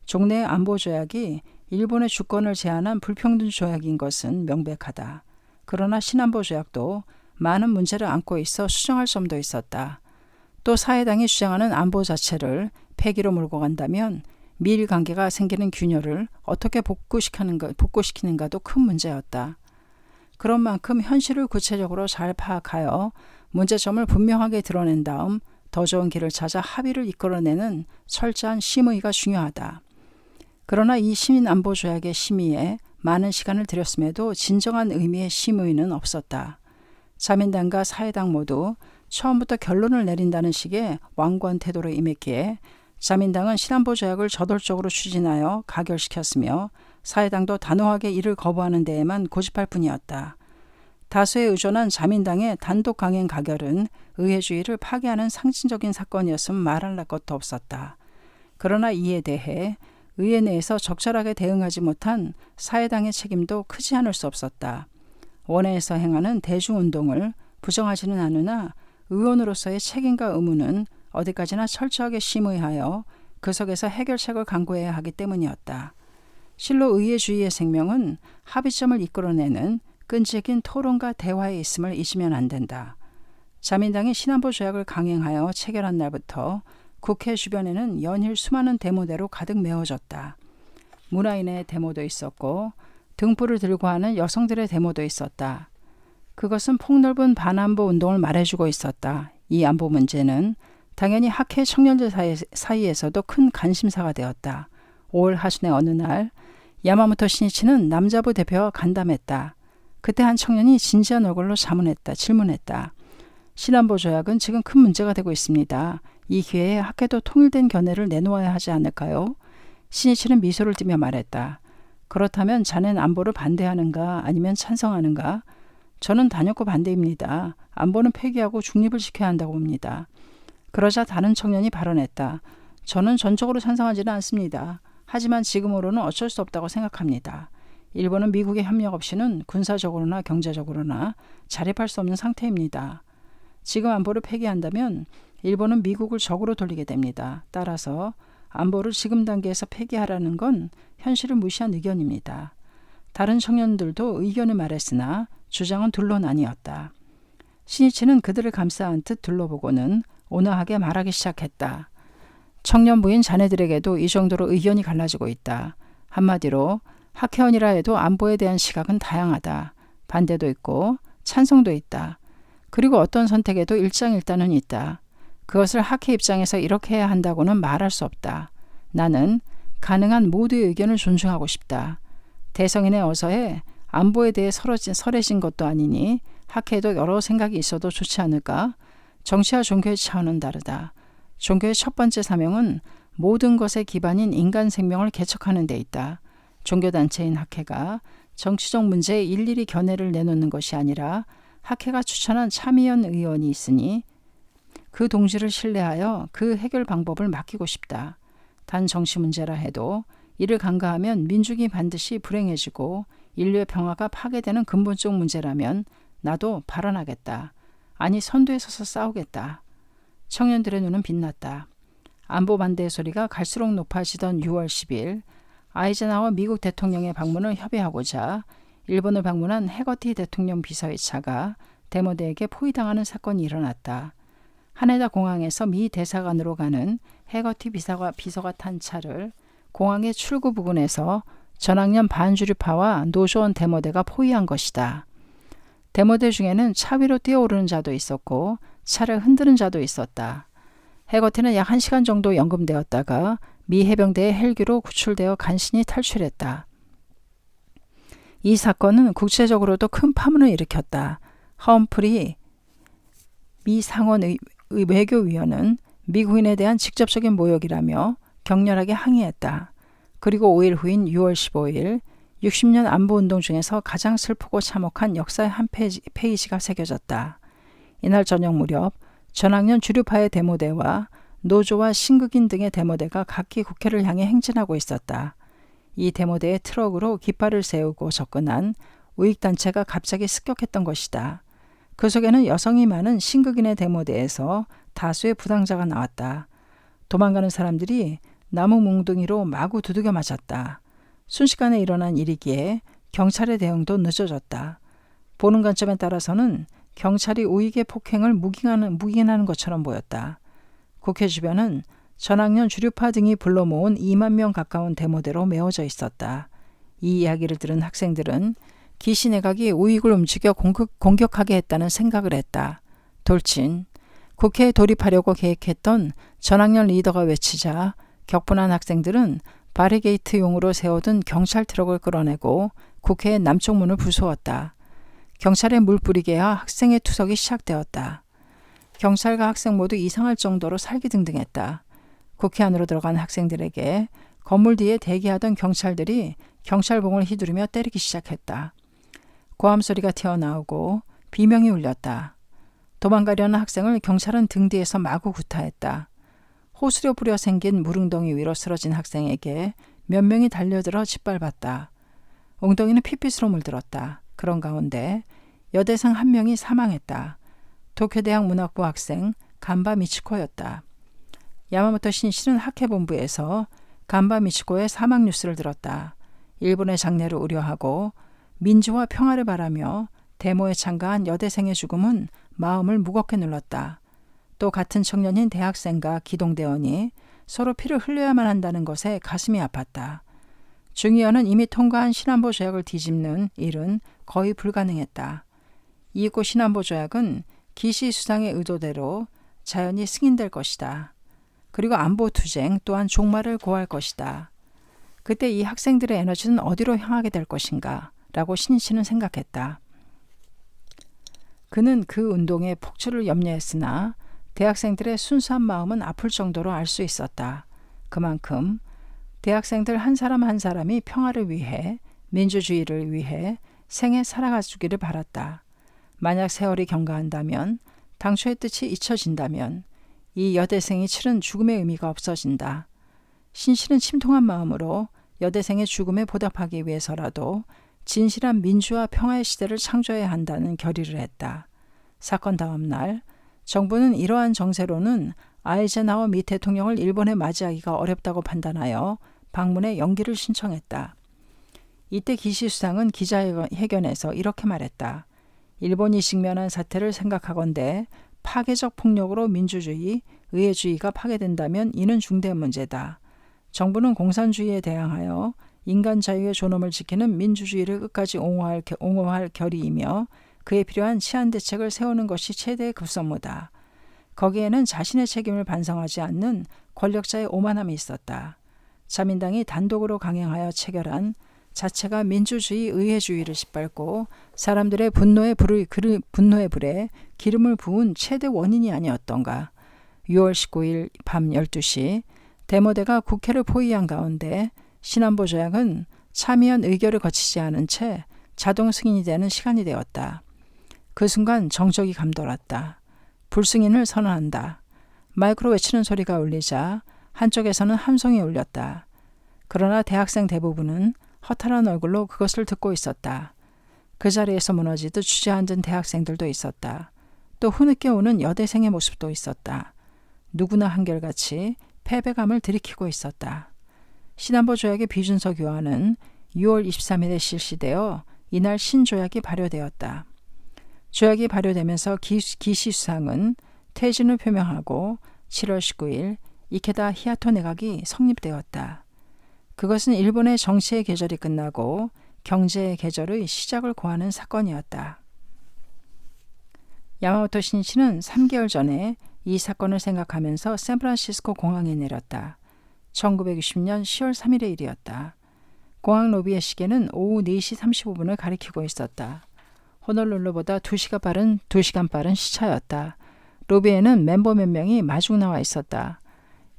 S1: 종래의 안보 조약이 일본의 주권을 제한한 불평등 조약인 것은 명백하다. 그러나 신안보 조약도 많은 문제를 안고 있어 수정할 점도 있었다. 또 사회당이 주장하는 안보 자체를 폐기로 몰고 간다면 미일 관계가 생기는 균열을 어떻게 복구시키는가도 큰 문제였다. 그런 만큼 현실을 구체적으로 잘 파악하여 문제점을 분명하게 드러낸 다음 더 좋은 길을 찾아 합의를 이끌어내는 철저한 심의가 중요하다. 그러나 이 신안보조약의 심의에 많은 시간을 들였음에도 진정한 의미의 심의는 없었다. 자민당과 사회당 모두 처음부터 결론을 내린다는 식의 완고한 태도로 임했기에 자민당은 신안보조약을 저돌적으로 추진하여 가결시켰으며 사회당도 단호하게 이를 거부하는 데에만 고집할 뿐이었다. 다수에 의존한 자민당의 단독 강행 가결은 의회주의를 파괴하는 상징적인 사건이었으면 말할 것도 없었다. 그러나 이에 대해 의회 내에서 적절하게 대응하지 못한 사회당의 책임도 크지 않을 수 없었다. 원회에서 행하는 대중운동을 부정하지는 않으나 의원으로서의 책임과 의무는 어디까지나 철저하게 심의하여 그 속에서 해결책을 강구해야 하기 때문이었다. 실로 의회주의의 생명은 합의점을 이끌어내는 끈질긴 토론과 대화에 있음을 잊으면 안 된다. 자민당이 신안보 조약을 강행하여 체결한 날부터 국회 주변에는 연일 수많은 데모대로 가득 메워졌다. 문화인의 데모도 있었고 등불을 들고 하는 여성들의 데모도 있었다. 그것은 폭넓은 반안보 운동을 말해주고 있었다. 이 안보 문제는 당연히 학회 청년들 사이에서도 큰 관심사가 되었다. 5월 하순의 어느 날 야마모토 신이치는 남자부 대표와 간담했다. 그때 한 청년이 진지한 얼굴로 질문했다. 신안보 조약은 지금 큰 문제가 되고 있습니다. 이 기회에 학회도 통일된 견해를 내놓아야 하지 않을까요? 신이치는 미소를 띠며 말했다. 그렇다면 자네는 안보를 반대하는가 아니면 찬성하는가? 저는 단연코 반대입니다. 안보는 폐기하고 중립을 지켜야 한다고 봅니다. 그러자 다른 청년이 발언했다. 저는 전적으로 찬성하지는 않습니다. 하지만 지금으로는 어쩔 수 없다고 생각합니다. 일본은 미국의 협력 없이는 군사적으로나 경제적으로나 자립할 수 없는 상태입니다. 지금 안보를 폐기한다면 일본은 미국을 적으로 돌리게 됩니다. 따라서 안보를 지금 단계에서 폐기하라는 건 현실을 무시한 의견입니다. 다른 청년들도 의견을 말했으나 주장은 둘로 나뉘었다. 신이치는 그들을 감싸 안듯 둘러보고는 온화하게 말하기 시작했다. 청년부인 자네들에게도 이 정도로 의견이 갈라지고 있다. 한마디로 학회원이라 해도 안보에 대한 시각은 다양하다. 반대도 있고 찬성도 있다. 그리고 어떤 선택에도 일장일단은 있다. 그것을 학회 입장에서 이렇게 해야 한다고는 말할 수 없다. 나는 가능한 모두의 의견을 존중하고 싶다. 대성인의 어서에 안보에 대해 설해진 것도 아니니 학회에도 여러 생각이 있어도 좋지 않을까? 정치와 종교의 차원은 다르다. 종교의 첫 번째 사명은 모든 것의 기반인 인간 생명을 개척하는 데 있다. 종교단체인 학회가 정치적 문제에 일일이 견해를 내놓는 것이 아니라 학회가 추천한 참의원 의원이 있으니 그 동지를 신뢰하여 그 해결 방법을 맡기고 싶다. 단 정치 문제라 해도 이를 간과하면 민족이 반드시 불행해지고 인류의 평화가 파괴되는 근본적 문제라면 나도 발언하겠다. 아니 선두에 서서 싸우겠다. 청년들의 눈은 빛났다. 안보 반대의 소리가 갈수록 높아지던 6월 10일 아이젠하워 미국 대통령의 방문을 협의하고자 일본을 방문한 해거티 대통령 비서의 차가 데모대에게 포위당하는 사건이 일어났다. 하네다 공항에서 미 대사관으로 가는 해거티 비서가 탄 차를 공항의 출구 부근에서 전학년 반주류파와 노조원 데모대가 포위한 것이다. 데모대 중에는 차 위로 뛰어오르는 자도 있었고 차를 흔드는 자도 있었다. 해거티는 약 1시간 정도 연금되었다가 미 해병대의 헬기로 구출되어 간신히 탈출했다. 이 사건은 국제적으로도 큰 파문을 일으켰다. 험프리 미 상원 외교위원은 미국인에 대한 직접적인 모욕이라며 격렬하게 항의했다. 그리고 5일 후인 6월 15일 60년 안보운동 중에서 가장 슬프고 참혹한 역사의 한 페이지가 새겨졌다. 이날 저녁 무렵 전학년 주류파의 데모대와 노조와 신극인 등의 데모대가 각기 국회를 향해 행진하고 있었다. 이 데모대의 트럭으로 깃발을 세우고 접근한 우익단체가 갑자기 습격했던 것이다. 그 속에는 여성이 많은 신극인의 데모대에서 다수의 부당자가 나왔다. 도망가는 사람들이 나무 뭉둥이로 마구 두들겨 맞았다. 순식간에 일어난 일이기에 경찰의 대응도 늦어졌다. 보는 관점에 따라서는 경찰이 우익의 폭행을 묵인하는 것처럼 보였다. 국회 주변은 전학년 주류파 등이 불러 모은 2만 명 가까운 데모대로 메워져 있었다. 이 이야기를 들은 학생들은 기시 내각이 우익을 움직여 공격하게 했다는 생각을 했다. 돌진. 국회에 돌입하려고 계획했던 전학년 리더가 외치자 격분한 학생들은 바리게이트용으로 세워둔 경찰 트럭을 끌어내고 국회의 남쪽 문을 부수었다. 경찰에 물 뿌리게야 학생의 투석이 시작되었다. 경찰과 학생 모두 이상할 정도로 살기등등했다. 국회 안으로 들어간 학생들에게 건물 뒤에 대기하던 경찰들이 경찰봉을 휘두르며 때리기 시작했다. 고함 소리가 튀어나오고 비명이 울렸다. 도망가려는 학생을 경찰은 등 뒤에서 마구 구타했다. 호수려 뿌려 생긴 물웅덩이 위로 쓰러진 학생에게 몇 명이 달려들어 짓밟았다. 웅덩이는 핏빛으로 물들었다. 그런 가운데 여대생 1명이 사망했다. 도쿄대학 문학부 학생 간바 미치코였다. 야마모토 신시는 학회본부에서 간바 미치코의 사망 뉴스를 들었다. 일본의 장래를 우려하고 민주화 평화를 바라며 데모에 참가한 여대생의 죽음은 마음을 무겁게 눌렀다. 또 같은 청년인 대학생과 기동대원이 서로 피를 흘려야만 한다는 것에 가슴이 아팠다. 중의원은 이미 통과한 신안보 조약을 뒤집는 일은 거의 불가능했다. 이윽고 신안보 조약은 기시 수상의 의도대로 자연히 승인될 것이다. 그리고 안보 투쟁 또한 종말을 고할 것이다. 그때 이 학생들의 에너지는 어디로 향하게 될 것인가 라고 신이치는 생각했다. 그는 그 운동의 폭주를 염려했으나 대학생들의 순수한 마음은 아플 정도로 알 수 있었다. 그만큼 대학생들 한 사람 한 사람이 평화를 위해 민주주의를 위해 생애 살아가주기를 바랐다. 만약 세월이 경과한다면 당초의 뜻이 잊혀진다면 이 여대생이 치른 죽음의 의미가 없어진다. 신실은 침통한 마음으로 여대생의 죽음에 보답하기 위해서라도 진실한 민주화 평화의 시대를 창조해야 한다는 결의를 했다. 사건 다음 날 정부는 이러한 정세로는 아이젠하워 미 대통령을 일본에 맞이하기가 어렵다고 판단하여 방문의 연기를 신청했다. 이때 기시 수상은 기자회견에서 이렇게 말했다. 일본이 직면한 사태를 생각하건대 파괴적 폭력으로 민주주의, 의회주의가 파괴된다면 이는 중대한 문제다. 정부는 공산주의에 대항하여 인간 자유의 존엄을 지키는 민주주의를 끝까지 옹호할 결의이며 그에 필요한 치안 대책을 세우는 것이 최대의 급선무다. 거기에는 자신의 책임을 반성하지 않는 권력자의 오만함이 있었다. 자민당이 단독으로 강행하여 체결한 자체가 민주주의, 의회주의를 짓밟고 사람들의 분노의 불에 기름을 부은 최대 원인이 아니었던가. 6월 19일 밤 12시 데모대가 국회를 포위한 가운데 신안보 조약은 참의원 의결을 거치지 않은 채 자동 승인이 되는 시간이 되었다. 그 순간 정적이 감돌았다. 불승인을 선언한다. 마이크로 외치는 소리가 울리자 한쪽에서는 함성이 울렸다. 그러나 대학생 대부분은 허탈한 얼굴로 그것을 듣고 있었다. 그 자리에서 무너지듯 주저앉은 대학생들도 있었다. 또 흐느껴 오는 여대생의 모습도 있었다. 누구나 한결같이 패배감을 들이키고 있었다. 신안보 조약의 비준서 교환은 6월 23일에 실시되어 이날 신조약이 발효되었다. 조약이 발효되면서 기시 수상은 퇴진을 표명하고 7월 19일 이케다 히야토 내각이 성립되었다. 그것은 일본의 정치의 계절이 끝나고 경제의 계절의 시작을 고하는 사건이었다. 야마모토 신이치는 3개월 전에 이 사건을 생각하면서 샌프란시스코 공항에 내렸다. 1960년 10월 3일의 일이었다. 공항 로비의 시계는 오후 4시 35분을 가리키고 있었다. 호놀룰루보다 2시간 빠른 시차였다. 로비에는 멤버 몇 명이 마중 나와 있었다.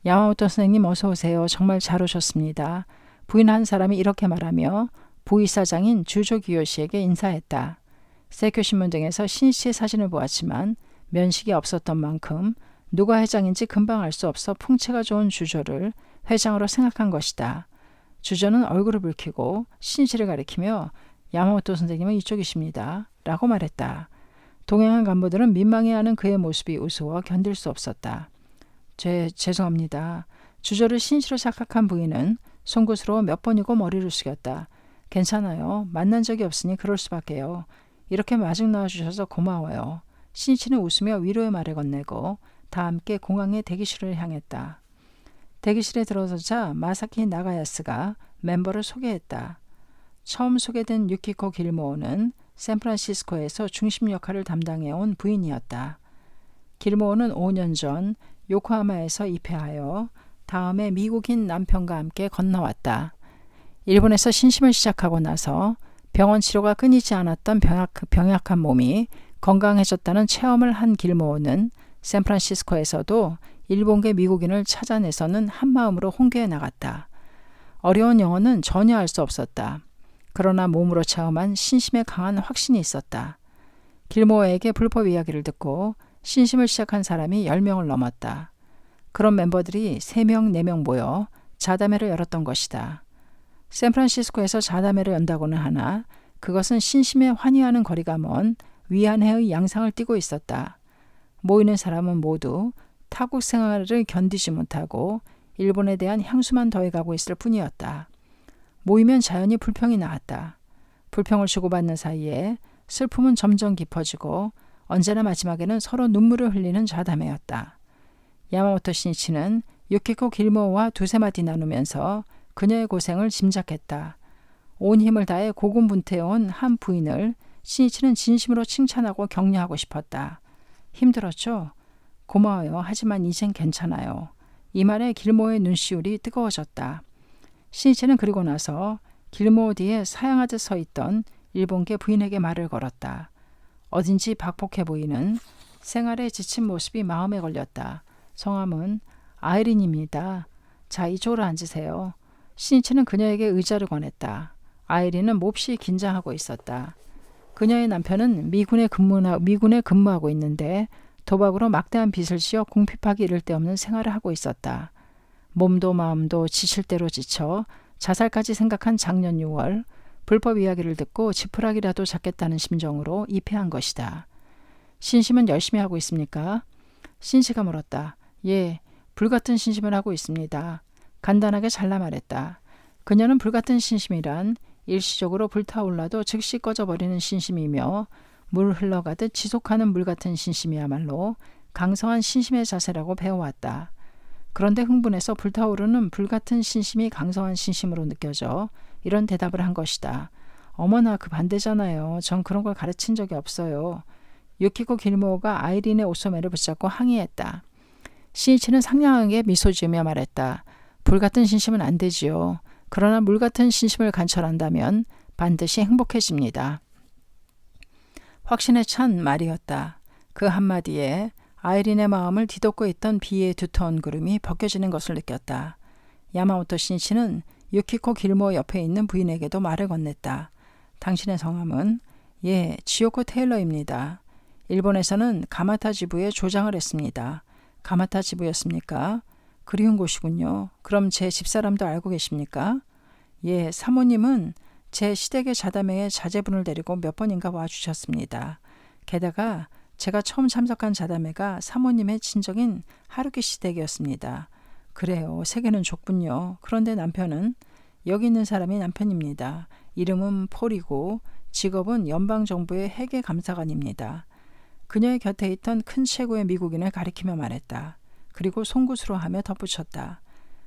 S1: 야마모토 선생님 어서 오세요. 정말 잘 오셨습니다. 부인 한 사람이 이렇게 말하며 부이사장인 주조 기요시에게 인사했다. 세큐 신문 등에서 신이치의 사진을 보았지만 면식이 없었던 만큼 누가 회장인지 금방 알 수 없어 풍채가 좋은 주조를 회장으로 생각한 것이다. 주조는 얼굴을 붉히고 신이치를 가리키며 야마모토 선생님은 이쪽이십니다. 라고 말했다. 동행한 간부들은 민망해하는 그의 모습이 우스워 견딜 수 없었다. 죄송합니다. 주조를 신이치로 착각한 부인은 송구스러워 몇 번이고 머리를 숙였다. 괜찮아요. 만난 적이 없으니 그럴 수밖에요. 이렇게 마중 나와주셔서 고마워요. 신이치는 웃으며 위로의 말을 건네고 다 함께 공항의 대기실을 향했다. 대기실에 들어서자 마사키 나가야스가 멤버를 소개했다. 처음 소개된 유키코 길모오는 샌프란시스코에서 중심 역할을 담당해온 부인이었다. 길모오는 5년 전 요코하마에서 입회하여 다음에 미국인 남편과 함께 건너왔다. 일본에서 신심을 시작하고 나서 병원 치료가 끊이지 않았던 병약한 몸이 건강해졌다는 체험을 한 길모오는 샌프란시스코에서도 일본계 미국인을 찾아내서는 한마음으로 홍교해 나갔다. 어려운 영어는 전혀 알 수 없었다. 그러나 몸으로 체험한 신심에 강한 확신이 있었다. 길모어에게 불법 이야기를 듣고 신심을 시작한 사람이 10명을 넘었다. 그런 멤버들이 3명, 4명 모여 자담회를 열었던 것이다. 샌프란시스코에서 자담회를 연다고는 하나 그것은 신심에 환희하는 거리가 먼 위안해의 양상을 띠고 있었다. 모이는 사람은 모두 타국 생활을 견디지 못하고 일본에 대한 향수만 더해가고 있을 뿐이었다. 모이면 자연히 불평이 나왔다. 불평을 주고받는 사이에 슬픔은 점점 깊어지고 언제나 마지막에는 서로 눈물을 흘리는 자담회였다. 야마모토 신이치는 유키코 길모와 두세 마디 나누면서 그녀의 고생을 짐작했다. 온 힘을 다해 고군분투해온 한 부인을 신이치는 진심으로 칭찬하고 격려하고 싶었다. 힘들었죠? 고마워요. 하지만 이젠 괜찮아요. 이 말에 길모의 눈시울이 뜨거워졌다. 신이치는 그리고 나서 길모 뒤에 사양하듯 서 있던 일본계 부인에게 말을 걸었다. 어딘지 박복해 보이는 생활에 지친 모습이 마음에 걸렸다. 성함은 아이린입니다. 자, 이쪽으로 앉으세요. 신이치는 그녀에게 의자를 권했다. 아이린은 몹시 긴장하고 있었다. 그녀의 남편은 미군에 근무하고 있는데 도박으로 막대한 빚을 지어 궁핍하기 이를 데 없는 생활을 하고 있었다. 몸도 마음도 지칠 대로 지쳐 자살까지 생각한 작년 6월 불법 이야기를 듣고 지푸라기라도 잡겠다는 심정으로 입회한 것이다. 신심은 열심히 하고 있습니까? 신씨가 물었다. 예, 불같은 신심을 하고 있습니다. 간단하게 잘라 말했다. 그녀는 불같은 신심이란 일시적으로 불타올라도 즉시 꺼져버리는 신심이며 물 흘러가듯 지속하는 물같은 신심이야말로 강성한 신심의 자세라고 배워왔다. 그런데 흥분해서 불타오르는 불같은 신심이 강성한 신심으로 느껴져 이런 대답을 한 것이다. 어머나 그 반대잖아요. 전 그런 걸 가르친 적이 없어요. 유키코 길모가 아이린의 옷소매를 붙잡고 항의했다. 신이치는 상냥하게 미소 지으며 말했다. 불같은 신심은 안 되지요. 그러나 물같은 신심을 관철한다면 반드시 행복해집니다. 확신에 찬 말이었다. 그 한마디에 아이린의 마음을 뒤덮고 있던 비의 두터운 구름이 벗겨지는 것을 느꼈다. 야마모토 신이치는 유키코 길모 옆에 있는 부인에게도 말을 건넸다. 당신의 성함은? 예, 지오코 테일러입니다. 일본에서는 가마타 지부에 조장을 했습니다. 가마타 지부였습니까? 그리운 곳이군요. 그럼 제 집사람도 알고 계십니까? 예, 사모님은 제 시댁의 자담회에 자제분을 데리고 몇 번인가 와주셨습니다. 게다가 제가 처음 참석한 자담회가 사모님의 친정인 하루키 씨 댁이었습니다. 그래요. 세계는 좁군요. 그런데 남편은 여기 있는 사람이 남편입니다. 이름은 폴이고 직업은 연방정부의 회계감사관입니다. 그녀의 곁에 있던 큰 체구의 미국인을 가리키며 말했다. 그리고 송구스로 하며 덧붙였다.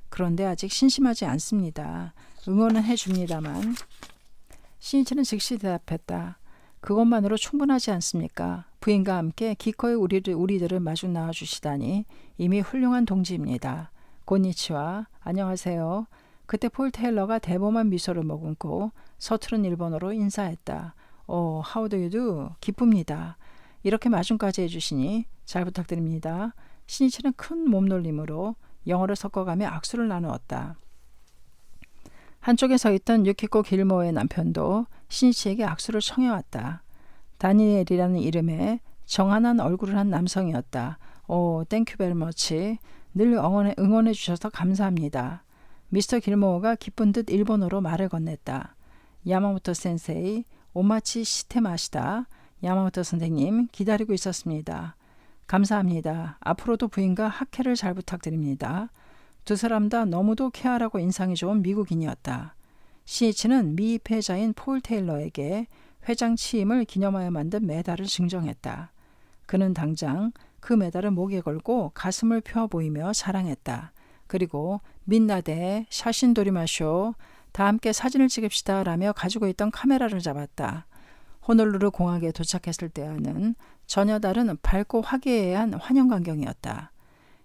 S1: 그런데 아직 신심하지 않습니다. 응원은 해줍니다만. 신이치는 즉시 대답했다. 그것만으로 충분하지 않습니까? 부인과 함께 기꺼이 우리들을 마주 나와주시다니 이미 훌륭한 동지입니다. 곤니치와 안녕하세요. 그때 폴 테일러가 대범한 미소를 머금고 서투른 일본어로 인사했다. how do you do? 기쁩니다. 이렇게 마중까지 해주시니 잘 부탁드립니다. 신이치는 큰 몸놀림으로 영어를 섞어가며 악수를 나누었다. 한쪽에 서 있던 유키코 길모의 남편도 신이치에게 악수를 청해왔다. 다니엘이라는 이름에 정한한 얼굴을 한 남성이었다. 땡큐 베리 머치. 늘 응원해 주셔서 감사합니다. 미스터 길모어가 기쁜 듯 일본어로 말을 건넸다. 야마모토 센세이, 오마치 시테마시다. 야마모토 선생님 기다리고 있었습니다. 감사합니다. 앞으로도 부인과 학회를 잘 부탁드립니다. 두 사람 다 너무도 쾌활하고 인상이 좋은 미국인이었다. 신이치는 미 입회자인 폴 테일러에게 회장 취임을 기념하여 만든 메달을 증정했다. 그는 당장 그 메달을 목에 걸고 가슴을 펴 보이며 자랑했다. 그리고 민나데 샤신도리마쇼 다 함께 사진을 찍읍시다 라며 가지고 있던 카메라를 잡았다. 호놀루루 공항에 도착했을 때와는 전혀 다른 밝고 화기애애한 환영 광경이었다.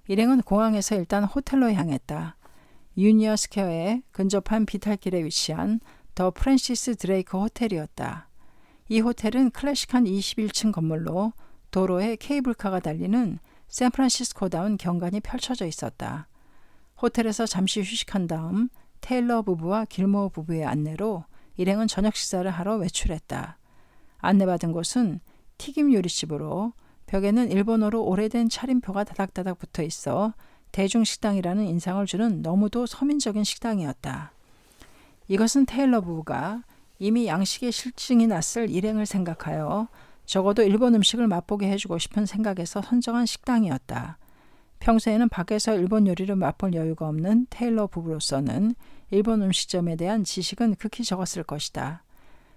S1: 일행은 공항에서 일단 호텔로 향했다. 유니어 스퀘어에 근접한 비탈길에 위치한 더 프랜시스 드레이크 호텔이었다. 이 호텔은 클래식한 21층 건물로 도로에 케이블카가 달리는 샌프란시스코다운 경관이 펼쳐져 있었다. 호텔에서 잠시 휴식한 다음 테일러 부부와 길모어 부부의 안내로 일행은 저녁 식사를 하러 외출했다. 안내받은 곳은 튀김 요리집으로 벽에는 일본어로 오래된 차림표가 다닥다닥 붙어 있어 대중식당이라는 인상을 주는 너무도 서민적인 식당이었다. 이것은 테일러 부부가 이미 양식에 실증이 났을 일행을 생각하여 적어도 일본 음식을 맛보게 해주고 싶은 생각에서 선정한 식당이었다. 평소에는 밖에서 일본 요리를 맛볼 여유가 없는 테일러 부부로서는 일본 음식점에 대한 지식은 극히 적었을 것이다.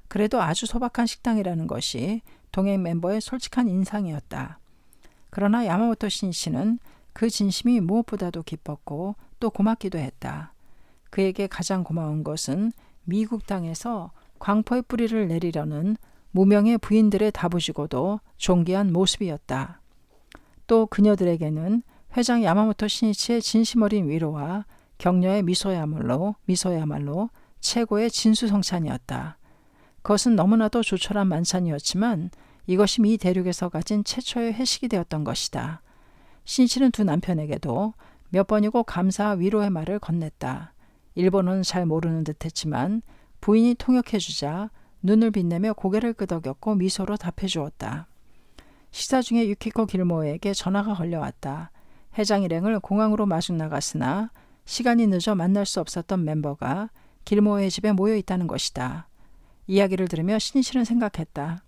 S1: 그래도 아주 소박한 식당이라는 것이 동행 멤버의 솔직한 인상이었다. 그러나 야마모토 신이치는 그 진심이 무엇보다도 기뻤고 또 고맙기도 했다. 그에게 가장 고마운 것은 미국 땅에서 광포의 뿌리를 내리려는 무명의 부인들의 다부지고도 존귀한 모습이었다. 또 그녀들에게는 회장 야마모토 신이치의 진심 어린 위로와 격려의 미소야말로 최고의 진수성찬이었다. 그것은 너무나도 조촐한 만찬이었지만 이것이 미 대륙에서 가진 최초의 회식이 되었던 것이다. 신이치는 두 남편에게도 몇 번이고 감사와 위로의 말을 건넸다. 일본어는 잘 모르는 듯했지만 부인이 통역해주자 눈을 빛내며 고개를 끄덕였고 미소로 답해주었다. 식사 중에 유키코 길모에게 전화가 걸려왔다. 회장 일행을 공항으로 마중 나갔으나 시간이 늦어 만날 수 없었던 멤버가 길모의 집에 모여 있다는 것이다. 이야기를 들으며 신이치는 생각했다.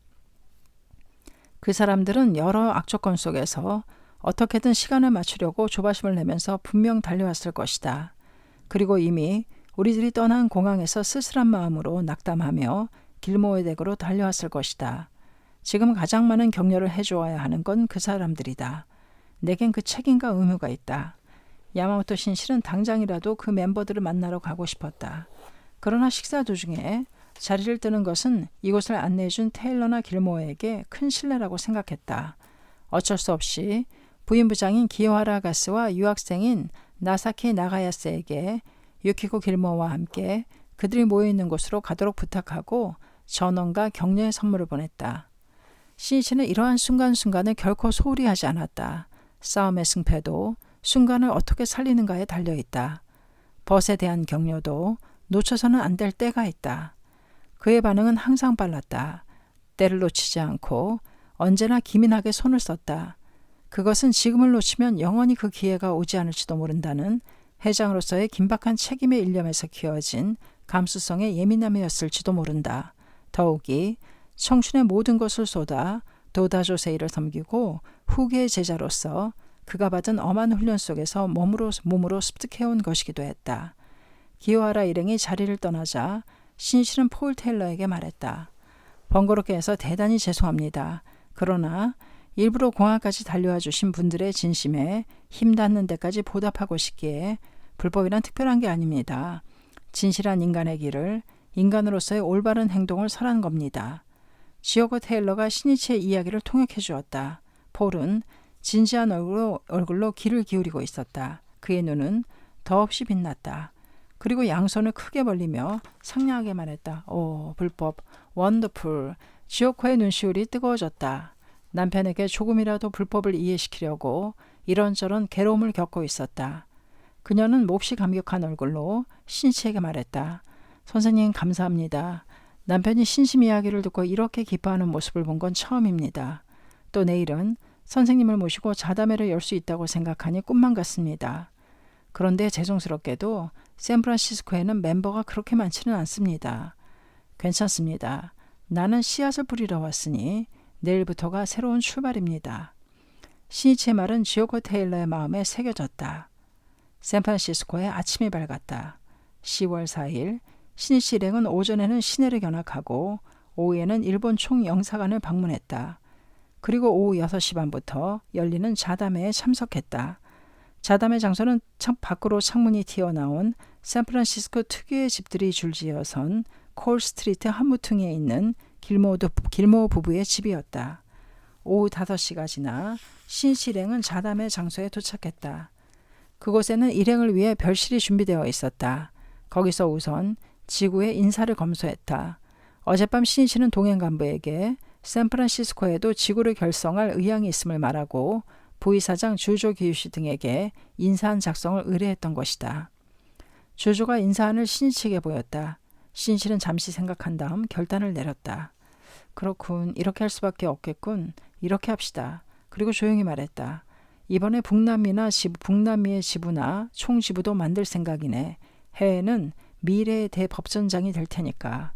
S1: 그 사람들은 여러 악조건 속에서 어떻게든 시간을 맞추려고 조바심을 내면서 분명 달려왔을 것이다. 그리고 이미 우리들이 떠난 공항에서 쓸쓸한 마음으로 낙담하며 길모의 댁으로 달려왔을 것이다. 지금 가장 많은 격려를 해주어야 하는 건 그 사람들이다. 내겐 그 책임과 의무가 있다. 야마모토 신실은 당장이라도 그 멤버들을 만나러 가고 싶었다. 그러나 식사 도중에 자리를 뜨는 것은 이곳을 안내해준 테일러나 길모어에게 큰 신뢰라고 생각했다. 어쩔 수 없이 부인부장인 기요하라 가스와 유학생인 나사키 나가야스에게 유키코 길모어와 함께 그들이 모여있는 곳으로 가도록 부탁하고 전원과 격려의 선물을 보냈다. 신이치는 이러한 순간순간을 결코 소홀히 하지 않았다. 싸움의 승패도 순간을 어떻게 살리는가에 달려있다. 벗에 대한 격려도 놓쳐서는 안 될 때가 있다. 그의 반응은 항상 빨랐다. 때를 놓치지 않고 언제나 기민하게 손을 썼다. 그것은 지금을 놓치면 영원히 그 기회가 오지 않을지도 모른다는 회장으로서의 긴박한 책임의 일념에서 키워진 감수성의 예민함이었을지도 모른다. 더욱이 청춘의 모든 것을 쏟아 도다 조세이를 섬기고 후계의 제자로서 그가 받은 엄한 훈련 속에서 몸으로 습득해온 것이기도 했다. 기요하라 일행이 자리를 떠나자 신실은 폴 테일러에게 말했다. 번거롭게 해서 대단히 죄송합니다. 그러나 일부러 공항까지 달려와 주신 분들의 진심에 힘 닿는 데까지 보답하고 싶기에 불법이란 특별한 게 아닙니다. 진실한 인간의 길을, 인간으로서의 올바른 행동을 설한 겁니다. 지오코 테일러가 시니치의 이야기를 통역해 주었다. 폴은 진지한 얼굴로 귀를 기울이고 있었다. 그의 눈은 더없이 빛났다. 그리고 양손을 크게 벌리며 상냥하게 말했다. 오, 불법, 원더풀. 지오코의 눈시울이 뜨거워졌다. 남편에게 조금이라도 불법을 이해시키려고 이런저런 괴로움을 겪고 있었다. 그녀는 몹시 감격한 얼굴로 신치에게 말했다. 선생님 감사합니다. 남편이 신심 이야기를 듣고 이렇게 기뻐하는 모습을 본 건 처음입니다. 또 내일은 선생님을 모시고 자담회를 열 수 있다고 생각하니 꿈만 같습니다. 그런데 죄송스럽게도 샌프란시스코에는 멤버가 그렇게 많지는 않습니다. 괜찮습니다. 나는 씨앗을 뿌리러 왔으니 내일부터가 새로운 출발입니다. 시니치의 말은 지오코 테일러의 마음에 새겨졌다. 샌프란시스코의 아침이 밝았다. 10월 4일 시니치 일행은 오전에는 시내를 견학하고 오후에는 일본 총영사관을 방문했다. 그리고 오후 6시 반부터 열리는 자담회에 참석했다. 자담회 장소는 밖으로 창문이 튀어나온 샌프란시스코 특유의 집들이 줄지어선 콜 스트리트 한무퉁에 있는 길모 부부의 집이었다. 오후 5시가 지나 시니치 일행은 자담회 장소에 도착했다. 그곳에는 일행을 위해 별실이 준비되어 있었다. 거기서 우선 지구의 인사를 검수했다. 어젯밤 시니치는 동행 간부에게 샌프란시스코에도 지구를 결성할 의향이 있음을 말하고 부의사장 주조 기유시 등에게 인사안 작성을 의뢰했던 것이다. 주조가 인사안을 시니치에게 보였다. 시니치는 잠시 생각한 다음 결단을 내렸다. 그렇군. 이렇게 할 수밖에 없겠군. 이렇게 합시다. 그리고 조용히 말했다. 이번에 북남미의 지부나 총지부도 만들 생각이네. 해외는 미래의 대법전장이 될 테니까.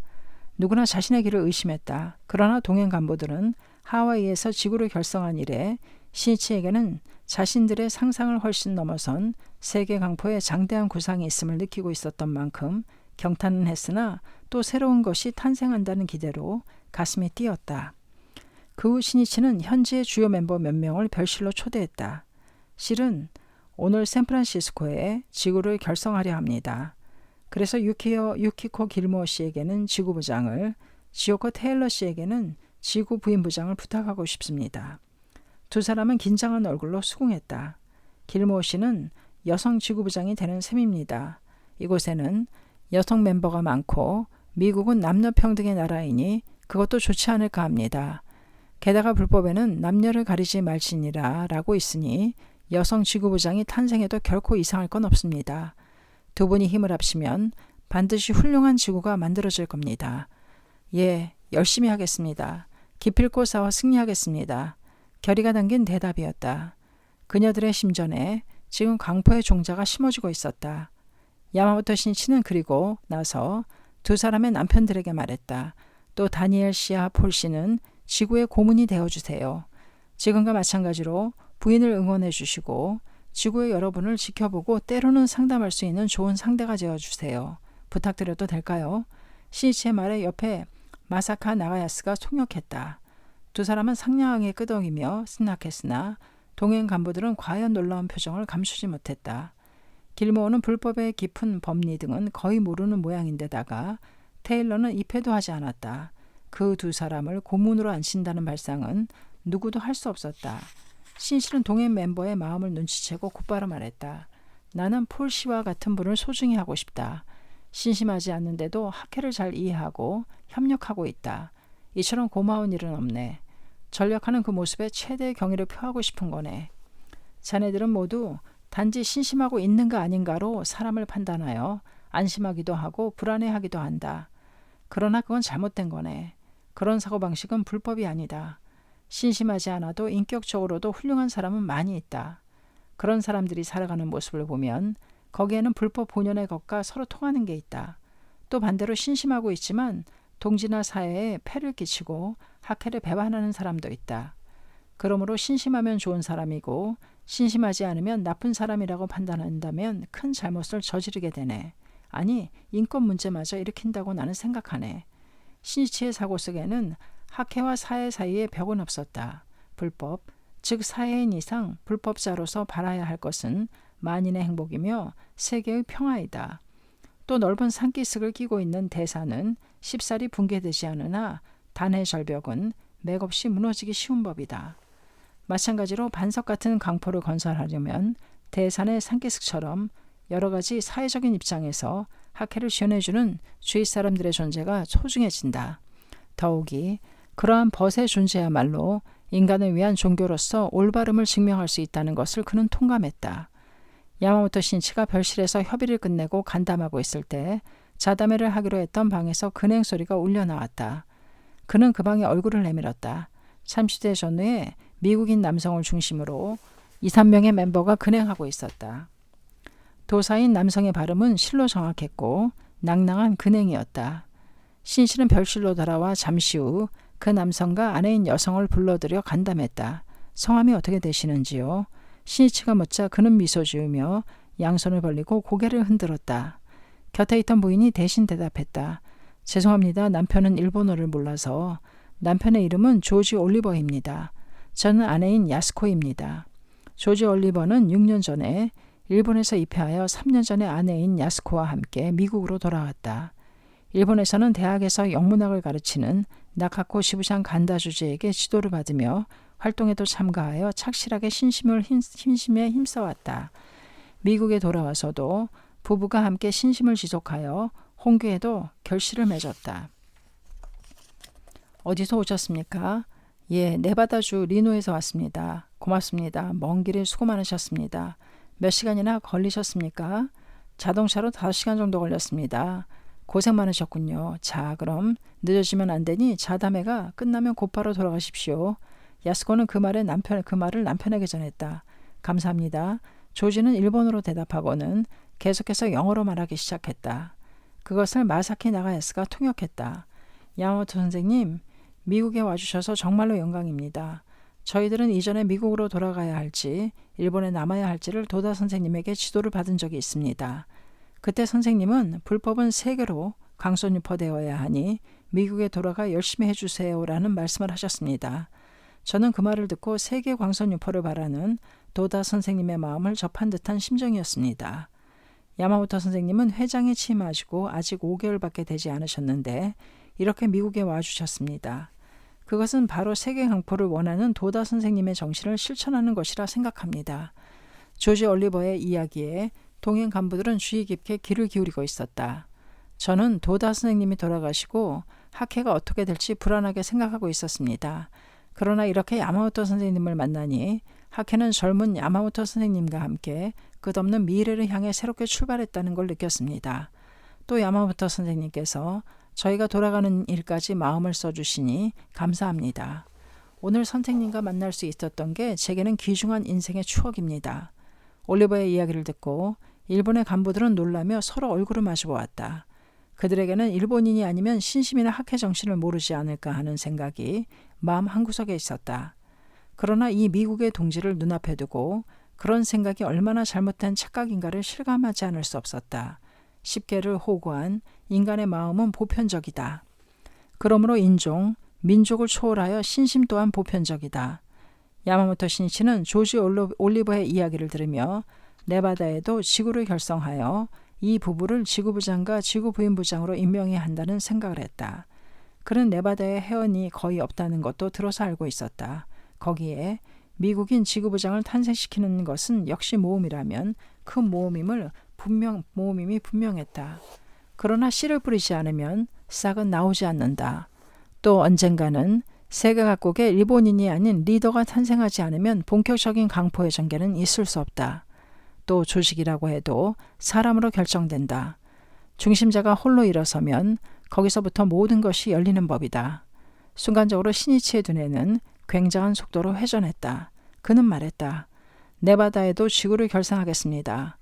S1: 누구나 자신의 길을 의심했다. 그러나 동행 간부들은 하와이에서 지구를 결성한 이래 시니치에게는 자신들의 상상을 훨씬 넘어선 세계 강포에 장대한 구상이 있음을 느끼고 있었던 만큼 경탄은 했으나 또 새로운 것이 탄생한다는 기대로 가슴이 뛰었다. 그 후 시니치는 현지의 주요 멤버 몇 명을 별실로 초대했다. 실은 오늘 샌프란시스코에 지구를 결성하려 합니다. 그래서 유키코 길모 씨에게는 지구부장을, 지오코 테일러 씨에게는 지구 부인부장을 부탁하고 싶습니다. 두 사람은 긴장한 얼굴로 수긍했다. 길모 씨는 여성 지구부장이 되는 셈입니다. 이곳에는 여성 멤버가 많고 미국은 남녀평등의 나라이니 그것도 좋지 않을까 합니다. 게다가 불법에는 남녀를 가리지 말지니라 라고 있으니 여성 지구부장이 탄생해도 결코 이상할 건 없습니다. 두 분이 힘을 합치면 반드시 훌륭한 지구가 만들어질 겁니다. 예, 열심히 하겠습니다. 기필코 싸워 승리하겠습니다. 결의가 담긴 대답이었다. 그녀들의 심전에 지금 강포의 종자가 심어지고 있었다. 야마모토 신치는 그리고 나서 두 사람의 남편들에게 말했다. 또 다니엘 씨와 폴 씨는 지구의 고문이 되어주세요. 지금과 마찬가지로 부인을 응원해 주시고 지구의 여러분을 지켜보고 때로는 상담할 수 있는 좋은 상대가 되어주세요. 부탁드려도 될까요? 시니치의 말에 옆에 마사카 나가야스가 통역했다. 두 사람은 상냥하게 끄덕이며 승낙했으나 동행 간부들은 과연 놀라운 표정을 감추지 못했다. 길모어는 불법의 깊은 법리 등은 거의 모르는 모양인데다가 테일러는 입회도 하지 않았다. 그 두 사람을 고문으로 앉힌다는 발상은 누구도 할 수 없었다. 신실은 동행 멤버의 마음을 눈치채고 곧바로 말했다. 나는 폴 씨와 같은 분을 소중히 하고 싶다. 신심하지 않는데도 학회를 잘 이해하고 협력하고 있다. 이처럼 고마운 일은 없네. 전력하는 그 모습에 최대의 경의를 표하고 싶은 거네. 자네들은 모두 단지 신심하고 있는가 아닌가로 사람을 판단하여 안심하기도 하고 불안해하기도 한다. 그러나 그건 잘못된 거네. 그런 사고방식은 불법이 아니다. 신심하지 않아도 인격적으로도 훌륭한 사람은 많이 있다. 그런 사람들이 살아가는 모습을 보면 거기에는 불법 본연의 것과 서로 통하는 게 있다. 또 반대로 신심하고 있지만 동지나 사회에 폐를 끼치고 학회를 배반하는 사람도 있다. 그러므로 신심하면 좋은 사람이고 신심하지 않으면 나쁜 사람이라고 판단한다면 큰 잘못을 저지르게 되네. 아니, 인권 문제마저 일으킨다고 나는 생각하네. 신이치의 사고 속에는 학회와 사회 사이에 벽은 없었다. 불법, 즉 사회인 이상 불법자로서 바라야 할 것은 만인의 행복이며 세계의 평화이다. 또 넓은 산기슭을 끼고 있는 대사는 쉽사리 붕괴되지 않으나 단의 절벽은 맥없이 무너지기 쉬운 법이다. 마찬가지로 반석 같은 강포를 건설하려면 대산의 산기슭처럼 여러 가지 사회적인 입장에서 학회를 지원해주는 주위 사람들의 존재가 소중해진다. 더욱이 그러한 벗의 존재야말로 인간을 위한 종교로서 올바름을 증명할 수 있다는 것을 그는 통감했다. 야마모토 신치가 별실에서 협의를 끝내고 간담하고 있을 때 자담회를 하기로 했던 방에서 근행 소리가 울려 나왔다. 그는 그 방에 얼굴을 내밀었다. 30대 전후에 미국인 남성을 중심으로 2, 3명의 멤버가 근행하고 있었다. 도사인 남성의 발음은 실로 정확했고 낭낭한 근행이었다. 신씨는 별실로 돌아와 잠시 후 그 남성과 아내인 여성을 불러들여 간담했다. 성함이 어떻게 되시는지요? 신이치가 묻자 그는 미소 지으며 양손을 벌리고 고개를 흔들었다. 곁에 있던 부인이 대신 대답했다. 죄송합니다. 남편은 일본어를 몰라서. 남편의 이름은 조지 올리버입니다. 저는 아내인 야스코입니다. 조지 올리버는 6년 전에 일본에서 입회하여 3년 전에 아내인 야스코와 함께 미국으로 돌아왔다. 일본에서는 대학에서 영문학을 가르치는 나카코 시부산 간다 주지에게 지도를 받으며 활동에도 참가하여 착실하게 신심에 힘써왔다. 미국에 돌아와서도 부부가 함께 신심을 지속하여 홍교에도 결실을 맺었다. 어디서 오셨습니까? 예, 네바다주 리노에서 왔습니다. 고맙습니다. 먼 길에 수고 많으셨습니다. 몇 시간이나 걸리셨습니까? 자동차로 5시간 정도 걸렸습니다. 고생 많으셨군요. 자, 그럼 늦어지면 안 되니 자담회가 끝나면 곧바로 돌아가십시오. 야스코는 그 말을 남편에게 전했다. 감사합니다. 조지는 일본어로 대답하고는 계속해서 영어로 말하기 시작했다. 그것을 마사키 나가야스가 통역했다. 야마모토 선생님, 미국에 와주셔서 정말로 영광입니다. 저희들은 이전에 미국으로 돌아가야 할지 일본에 남아야 할지를 도다 선생님에게 지도를 받은 적이 있습니다. 그때 선생님은 불법은 세계로 강선유포되어야 하니 미국에 돌아가 열심히 해주세요라는 말씀을 하셨습니다. 저는 그 말을 듣고 세계 광선유포를 바라는 도다 선생님의 마음을 접한 듯한 심정이었습니다. 야마모토 선생님은 회장에 취임하시고 아직 5개월밖에 되지 않으셨는데 이렇게 미국에 와주셨습니다. 그것은 바로 세계 강포를 원하는 도다 선생님의 정신을 실천하는 것이라 생각합니다. 조지 올리버의 이야기에 동행 간부들은 주의 깊게 귀를 기울이고 있었다. 저는 도다 선생님이 돌아가시고 학회가 어떻게 될지 불안하게 생각하고 있었습니다. 그러나 이렇게 야마모토 선생님을 만나니 학회는 젊은 야마모토 선생님과 함께 끝없는 미래를 향해 새롭게 출발했다는 걸 느꼈습니다. 또 야마모토 선생님께서 저희가 돌아가는 일까지 마음을 써주시니 감사합니다. 오늘 선생님과 만날 수 있었던 게 제게는 귀중한 인생의 추억입니다. 올리버의 이야기를 듣고 일본의 간부들은 놀라며 서로 얼굴을 마주보았다. 그들에게는 일본인이 아니면 신심이나 학회 정신을 모르지 않을까 하는 생각이 마음 한구석에 있었다. 그러나 이 미국의 동지를 눈앞에 두고 그런 생각이 얼마나 잘못된 착각인가를 실감하지 않을 수 없었다. 십계를 호구한 인간의 마음은 보편적이다. 그러므로 인종, 민족을 초월하여 신심 또한 보편적이다. 야마모토 신이치는 조지 올리버의 이야기를 들으며 네바다에도 지구를 결성하여 이 부부를 지구부장과 지구부인부장으로 임명해야 한다는 생각을 했다. 그는 네바다에 해원이 거의 없다는 것도 들어서 알고 있었다. 거기에 미국인 지구부장을 탄생시키는 것은 역시 모험이라면 그 모험임이 분명했다. 그러나 씨를 뿌리지 않으면 싹은 나오지 않는다. 또 언젠가는 세계 각국의 일본인이 아닌 리더가 탄생하지 않으면 본격적인 강포의 전개는 있을 수 없다. 또 조직이라고 해도 사람으로 결정된다. 중심자가 홀로 일어서면 거기서부터 모든 것이 열리는 법이다. 순간적으로 신이치의 두뇌는 굉장한 속도로 회전했다. 그는 말했다. 네바다에도 지구를 결성하겠습니다.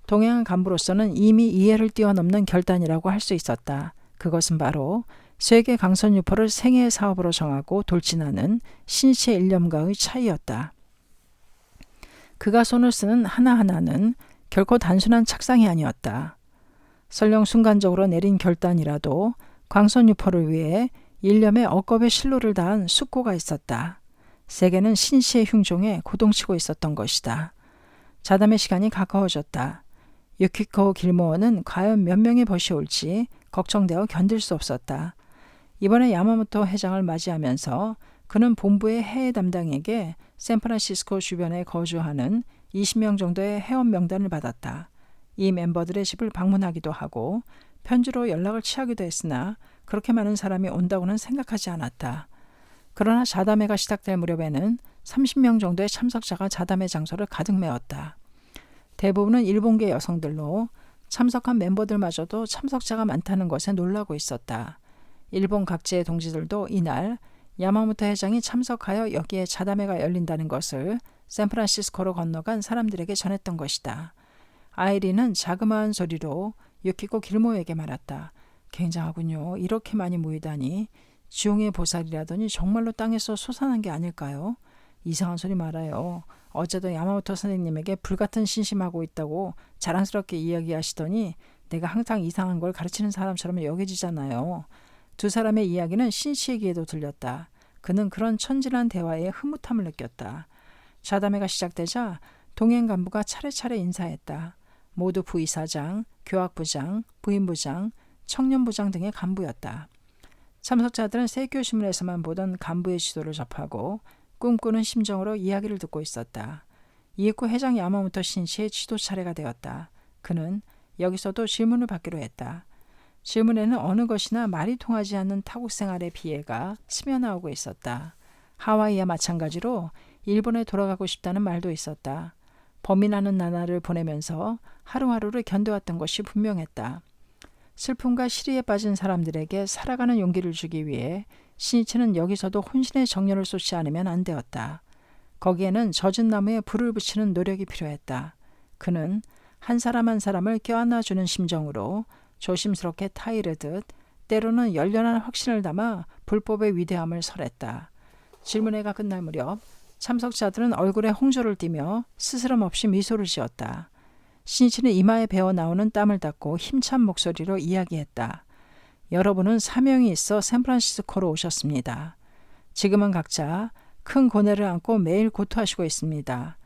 S1: 동양한 간부로서는 이미 이해를 뛰어넘는 결단이라고 할 수 있었다. 그것은 바로 세계 강선 유포를 생애의 사업으로 정하고 돌진하는 신이치의 일념과의 차이였다. 그가 손을 쓰는 하나하나는 결코 단순한 착상이 아니었다. 설령 순간적으로 내린 결단이라도 광선 유포를 위해 일념의 억겁의 실로를 다한 숙고가 있었다. 세계는 신이치의 흉종에 고동치고 있었던 것이다. 자담의 시간이 가까워졌다. 유키코 길모어는 과연 몇 명의 벗이 올지 걱정되어 견딜 수 없었다. 이번에 야마모토 회장을 맞이하면서 그는 본부의 해외 담당에게 샌프란시스코 주변에 거주하는 20명 정도의 회원 명단을 받았다. 이 멤버들의 집을 방문하기도 하고 편지로 연락을 취하기도 했으나 그렇게 많은 사람이 온다고는 생각하지 않았다. 그러나 자담회가 시작될 무렵에는 30명 정도의 참석자가 자담회 장소를 가득 메웠다. 대부분은 일본계 여성들로 참석한 멤버들마저도 참석자가 많다는 것에 놀라고 있었다. 일본 각지의 동지들도 이날 야마모토 회장이 참석하여 여기에 자담회가 열린다는 것을 샌프란시스코로 건너간 사람들에게 전했던 것이다. 아이린은 자그마한 소리로 유키코 길모에게 말했다. 굉장하군요. 이렇게 많이 모이다니. 지용의 보살이라더니 정말로 땅에서 솟아난 게 아닐까요? 이상한 소리 말아요. 어제도 야마모토 선생님에게 불같은 신심하고 있다고 자랑스럽게 이야기하시더니 내가 항상 이상한 걸 가르치는 사람처럼 여겨지잖아요. 두 사람의 이야기는 신씨에게도 들렸다. 그는 그런 천진한 대화에 흐뭇함을 느꼈다. 자담회가 시작되자 동행 간부가 차례차례 인사했다. 모두 부이사장, 교학부장, 부인부장, 청년부장 등의 간부였다. 참석자들은 세교신문에서만 보던 간부의 지도를 접하고 꿈꾸는 심정으로 이야기를 듣고 있었다. 이윽고 회장 야마모토 신씨의 지도 차례가 되었다. 그는 여기서도 질문을 받기로 했다. 질문에는 어느 것이나 말이 통하지 않는 타국 생활의 비애가 스며나오고 있었다. 하와이와 마찬가지로 일본에 돌아가고 싶다는 말도 있었다. 범인하는 나날을 보내면서 하루하루를 견뎌왔던 것이 분명했다. 슬픔과 시리에 빠진 사람들에게 살아가는 용기를 주기 위해 신이치는 여기서도 혼신의 정열을 쏟지 않으면 안 되었다. 거기에는 젖은 나무에 불을 붙이는 노력이 필요했다. 그는 한 사람 한 사람을 껴안아주는 심정으로 조심스럽게 타이르듯 때로는 열렬한 확신을 담아 불법의 위대함을 설했다. 질문회가 끝날 무렵 참석자들은 얼굴에 홍조를 띠며 스스럼 없이 미소를 지었다. 신이치는 이마에 배어 나오는 땀을 닦고 힘찬 목소리로 이야기했다. 여러분은 사명이 있어 샌프란시스코로 오셨습니다. 지금은 각자 큰 고뇌를 안고 매일 고투하시고 있습니다.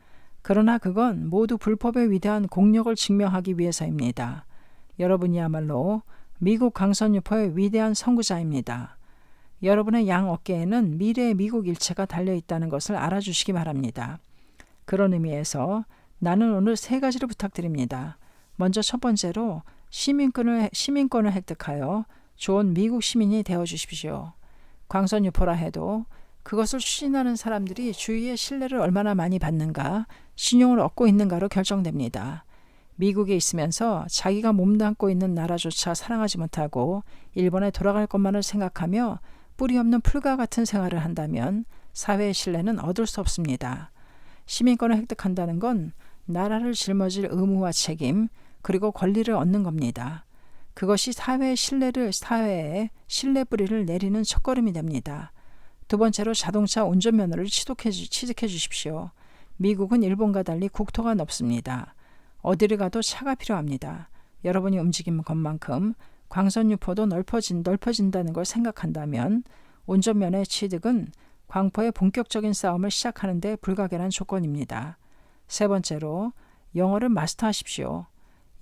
S1: 그러나 그건 모두 불법의 위대한 공력을 증명하기 위해서입니다. 여러분이야말로 미국 강선유포의 위대한 선구자입니다. 여러분의 양 어깨에는 미래의 미국 일체가 달려있다는 것을 알아주시기 바랍니다. 그런 의미에서 나는 오늘 3가지를 부탁드립니다. 먼저 첫 번째로 시민권을 획득하여 좋은 미국 시민이 되어주십시오. 광선유포라 해도 그것을 추진하는 사람들이 주위의 신뢰를 얼마나 많이 받는가, 신용을 얻고 있는가로 결정됩니다. 미국에 있으면서 자기가 몸담고 있는 나라조차 사랑하지 못하고 일본에 돌아갈 것만을 생각하며 뿌리 없는 풀과 같은 생활을 한다면 사회의 신뢰는 얻을 수 없습니다. 시민권을 획득한다는 건 나라를 짊어질 의무와 책임 그리고 권리를 얻는 겁니다. 그것이 사회의 신뢰 뿌리를 내리는 첫걸음이 됩니다. 두 번째로 자동차 운전면허를 취득해 주십시오. 미국은 일본과 달리 국토가 넓습니다. 어디를 가도 차가 필요합니다. 여러분이 움직이는 것만큼 광선유포도 넓어진다는 걸 생각한다면 운전면허의 취득은 광포의 본격적인 싸움을 시작하는 데 불가결한 조건입니다. 세 번째로 영어를 마스터하십시오.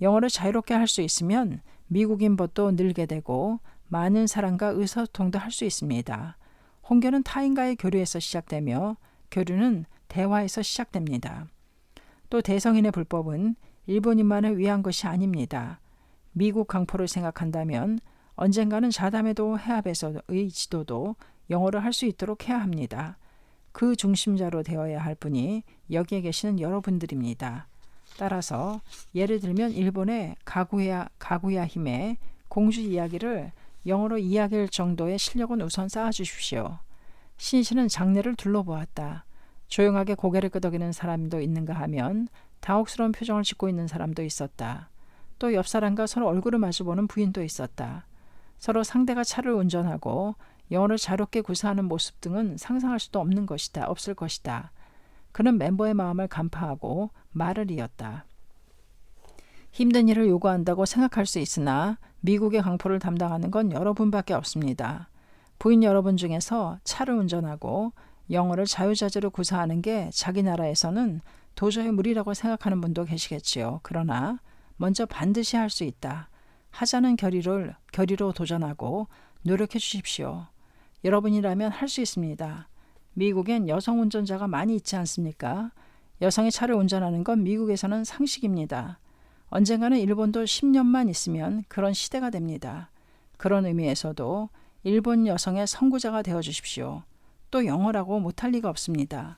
S1: 영어를 자유롭게 할 수 있으면 미국인 법도 늘게 되고 많은 사람과 의사소통도 할 수 있습니다. 홍교는 타인과의 교류에서 시작되며 교류는 대화에서 시작됩니다. 또 대성인의 불법은 일본인만을 위한 것이 아닙니다. 미국 강포를 생각한다면 언젠가는 자담회도 해압에서의 지도도 영어를 할 수 있도록 해야 합니다. 그 중심자로 되어야 할 분이 여기에 계시는 여러분들입니다. 따라서 예를 들면 일본의 가구야 힘의 공주 이야기를 영어로 이야기할 정도의 실력은 우선 쌓아주십시오. 신이치는 장례를 둘러보았다. 조용하게 고개를 끄덕이는 사람도 있는가 하면 당혹스러운 표정을 짓고 있는 사람도 있었다. 또 옆 사람과 서로 얼굴을 마주보는 부인도 있었다. 서로 상대가 차를 운전하고 영어를 자유롭게 구사하는 모습 등은 상상할 수도 없을 것이다. 그는 멤버의 마음을 간파하고 말을 이었다. 힘든 일을 요구한다고 생각할 수 있으나 미국의 강포를 담당하는 건 여러분밖에 없습니다. 부인 여러분 중에서 차를 운전하고 영어를 자유자재로 구사하는 게 자기 나라에서는 도저히 무리라고 생각하는 분도 계시겠지요. 그러나 먼저 반드시 할 수 있다. 하자는 결의로 도전하고 노력해 주십시오. 여러분이라면 할 수 있습니다. 미국엔 여성 운전자가 많이 있지 않습니까? 여성이 차를 운전하는 건 미국에서는 상식입니다. 언젠가는 일본도 10년만 있으면 그런 시대가 됩니다. 그런 의미에서도 일본 여성의 선구자가 되어 주십시오. 또 영어라고 못할 리가 없습니다.